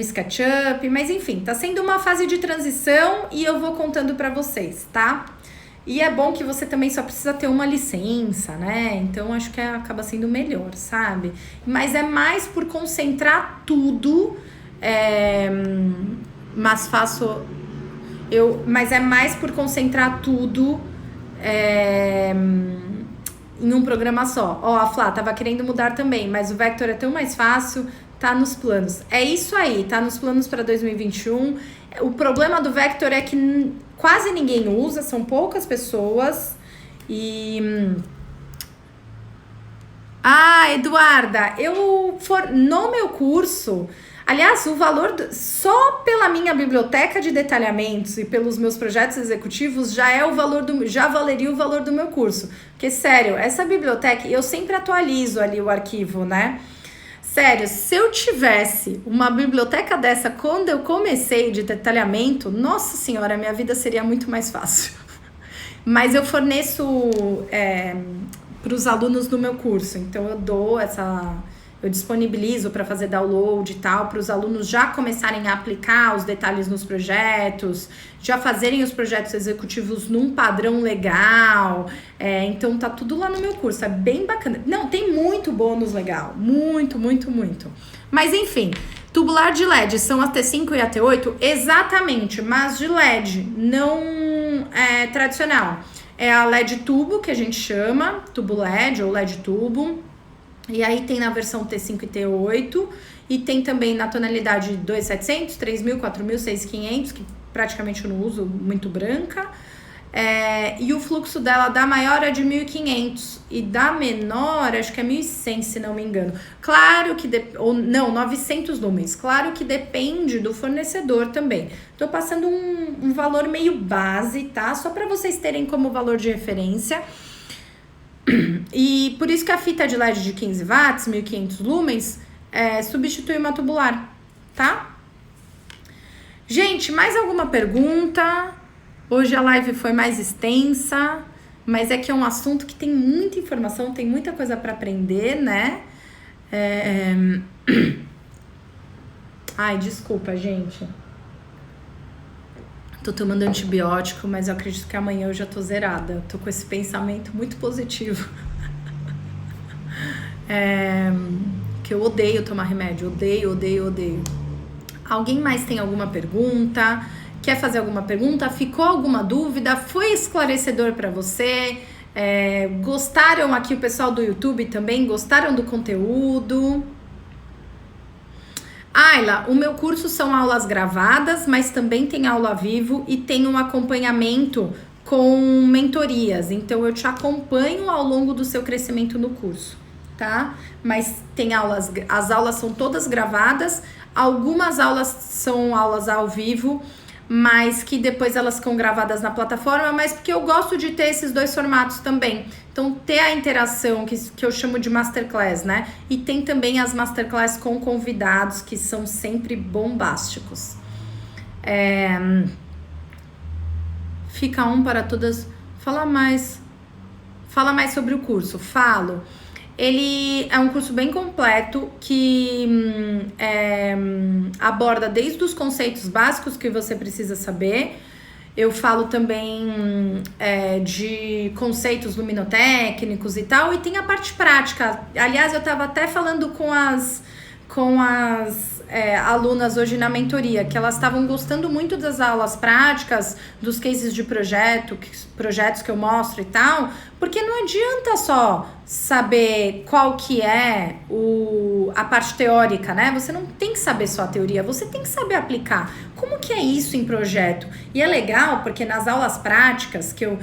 SketchUp. Mas, enfim, tá sendo uma fase de transição e eu vou contando pra vocês, tá? E é bom que você também só precisa ter uma licença, né? Então, acho que acaba sendo melhor, sabe? Mas é mais por concentrar tudo. Mas é mais por concentrar tudo em um programa só. A Flá tava querendo mudar também, mas o Vector é tão mais fácil, tá nos planos. É isso aí, tá nos planos para 2021. O problema do Vector é que quase ninguém usa, são poucas pessoas. Eduarda, no meu curso... Aliás, o valor, só pela minha biblioteca de detalhamentos e pelos meus projetos executivos, já valeria o valor do meu curso. Porque, sério, essa biblioteca, eu sempre atualizo ali o arquivo, né? Sério, se eu tivesse uma biblioteca dessa quando eu comecei de detalhamento, nossa senhora, minha vida seria muito mais fácil. Mas eu forneço para os alunos do meu curso, então eu disponibilizo para fazer download e tal, para os alunos já começarem a aplicar os detalhes nos projetos, já fazerem os projetos executivos num padrão legal. Então tá tudo lá no meu curso, é bem bacana. Não, tem muito bônus legal, muito, muito, muito. Mas enfim, tubular de LED são a T5 e a T8? Exatamente, mas de LED, não tradicional. É a LED tubo, que a gente chama, tubo LED ou LED tubo. E aí tem na versão T5 e T8, e tem também na tonalidade 2700, 3000, 4000, 6500, que praticamente eu não uso, muito branca. E o fluxo dela da maior é de 1500 e da menor acho que é 1100, se não me engano. Claro que 900 lumens. Claro que depende do fornecedor também. Tô passando um valor meio base, tá? Só para vocês terem como valor de referência. E por isso que a fita de LED de 15 watts, 1500 lumens, substitui uma tubular, tá? Gente, mais alguma pergunta? Hoje a live foi mais extensa, mas é que é um assunto que tem muita informação, tem muita coisa para aprender, né? Ai, desculpa, gente. Tô tomando antibiótico, mas eu acredito que amanhã eu já tô zerada. Tô com esse pensamento muito positivo. Que eu odeio tomar remédio. Odeio. Alguém mais tem alguma pergunta? Quer fazer alguma pergunta? Ficou alguma dúvida? Foi esclarecedor para você? Gostaram aqui o pessoal do YouTube também? Gostaram do conteúdo? Ayla, o meu curso são aulas gravadas, mas também tem aula ao vivo e tem um acompanhamento com mentorias. Então, eu te acompanho ao longo do seu crescimento no curso, tá? Mas tem aulas, as aulas são todas gravadas, algumas aulas são aulas ao vivo, mas que depois elas ficam gravadas na plataforma, mas porque eu gosto de ter esses dois formatos também. Então, ter a interação, que eu chamo de masterclass, né? E tem também as masterclass com convidados, que são sempre bombásticos. Fica um para todas. Fala mais sobre o curso. Falo. Ele é um curso bem completo que aborda desde os conceitos básicos que você precisa saber. Eu falo também de conceitos luminotécnicos e tal, e tem a parte prática. Aliás, eu estava até falando com as alunas hoje na mentoria, que elas estavam gostando muito das aulas práticas, dos cases de projetos que eu mostro e tal, porque não adianta só saber qual que é a parte teórica, né? Você não tem que saber só a teoria, você tem que saber aplicar. Como que é isso em projeto? E é legal porque nas aulas práticas que eu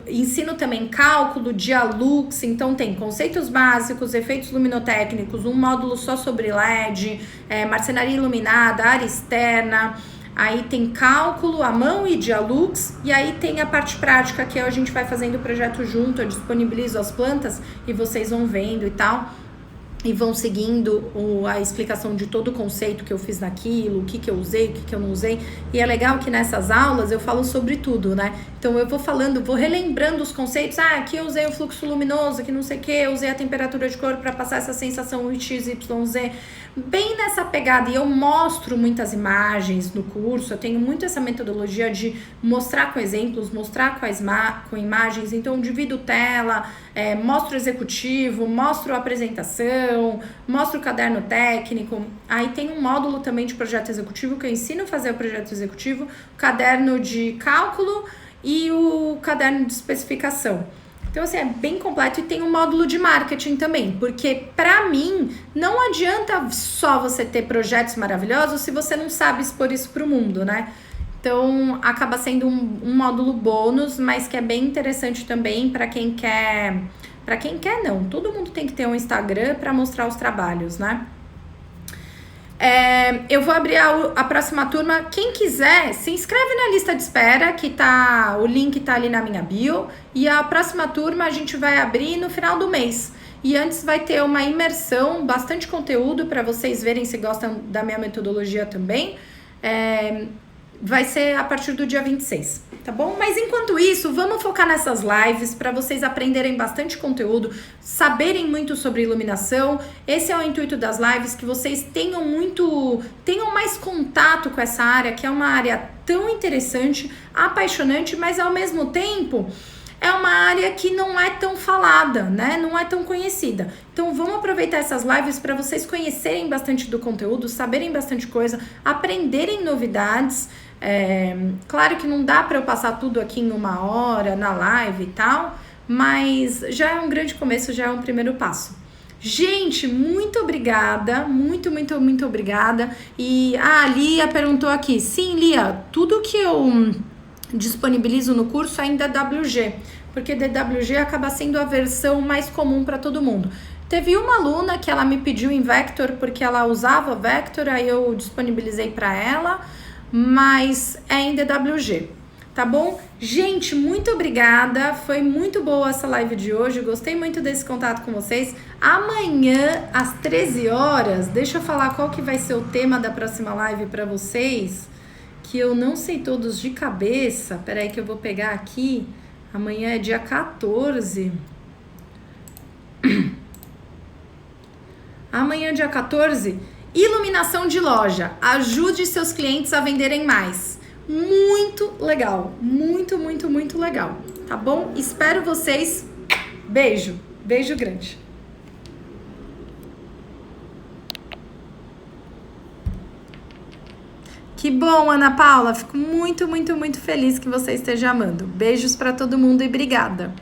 ensino também cálculo, Dialux, então tem conceitos básicos, efeitos luminotécnicos, um módulo só sobre LED, marcenaria iluminada, área externa, aí tem cálculo à mão e Dialux, e aí tem a parte prática que a gente vai fazendo o projeto junto, eu disponibilizo as plantas e vocês vão vendo e tal. E vão seguindo a explicação de todo o conceito que eu fiz naquilo, o que eu usei, o que eu não usei. E é legal que nessas aulas eu falo sobre tudo, né? Então eu vou falando, vou relembrando os conceitos. Aqui eu usei o fluxo luminoso, aqui não sei o que, eu usei a temperatura de cor para passar essa sensação XYZ. Bem nessa pegada. E eu mostro muitas imagens no curso, eu tenho muito essa metodologia de mostrar com exemplos, mostrar com imagens. Então eu divido tela, mostro o executivo, mostro a apresentação, mostro o caderno técnico. Aí tem um módulo também de projeto executivo que eu ensino a fazer o projeto executivo, o caderno de cálculo e o caderno de especificação. Então, assim, é bem completo e tem um módulo de marketing também, porque pra mim não adianta só você ter projetos maravilhosos se você não sabe expor isso pro mundo, né? Então, acaba sendo um módulo bônus, mas que é bem interessante também para quem quer. Para quem quer, não. Todo mundo tem que ter um Instagram para mostrar os trabalhos, né? Eu vou abrir a próxima turma. Quem quiser, se inscreve na lista de espera, que o link tá ali na minha bio. E a próxima turma a gente vai abrir no final do mês. E antes vai ter uma imersão, bastante conteúdo para vocês verem se gostam da minha metodologia também. Vai ser a partir do dia 26, tá bom? Mas enquanto isso, vamos focar nessas lives para vocês aprenderem bastante conteúdo, saberem muito sobre iluminação. Esse é o intuito das lives, que vocês tenham mais contato com essa área, que é uma área tão interessante, apaixonante, mas ao mesmo tempo é uma área que não é tão falada, né? Não é tão conhecida. Então vamos aproveitar essas lives para vocês conhecerem bastante do conteúdo, saberem bastante coisa, aprenderem novidades. Claro que não dá para eu passar tudo aqui em 1 hora na live e tal, mas já é um grande começo, já é um primeiro passo. Gente, muito obrigada, muito obrigada. E a Lia perguntou aqui, sim, Lia, tudo que eu disponibilizo no curso é em DWG, porque DWG acaba sendo a versão mais comum para todo mundo. Teve uma aluna que ela me pediu em Vector, porque ela usava Vector, aí eu disponibilizei para ela, mas é em DWG, tá bom? Gente, muito obrigada, foi muito boa essa live de hoje, gostei muito desse contato com vocês. Amanhã, às 13 horas, deixa eu falar qual que vai ser o tema da próxima live para vocês, que eu não sei todos de cabeça. Peraí que eu vou pegar aqui. Amanhã é dia 14. Amanhã, dia 14, iluminação de loja. Ajude seus clientes a venderem mais. Muito legal. Muito legal. Tá bom? Espero vocês. Beijo. Beijo grande. Que bom, Ana Paula. Fico muito, muito, muito feliz que você esteja amando. Beijos para todo mundo e obrigada.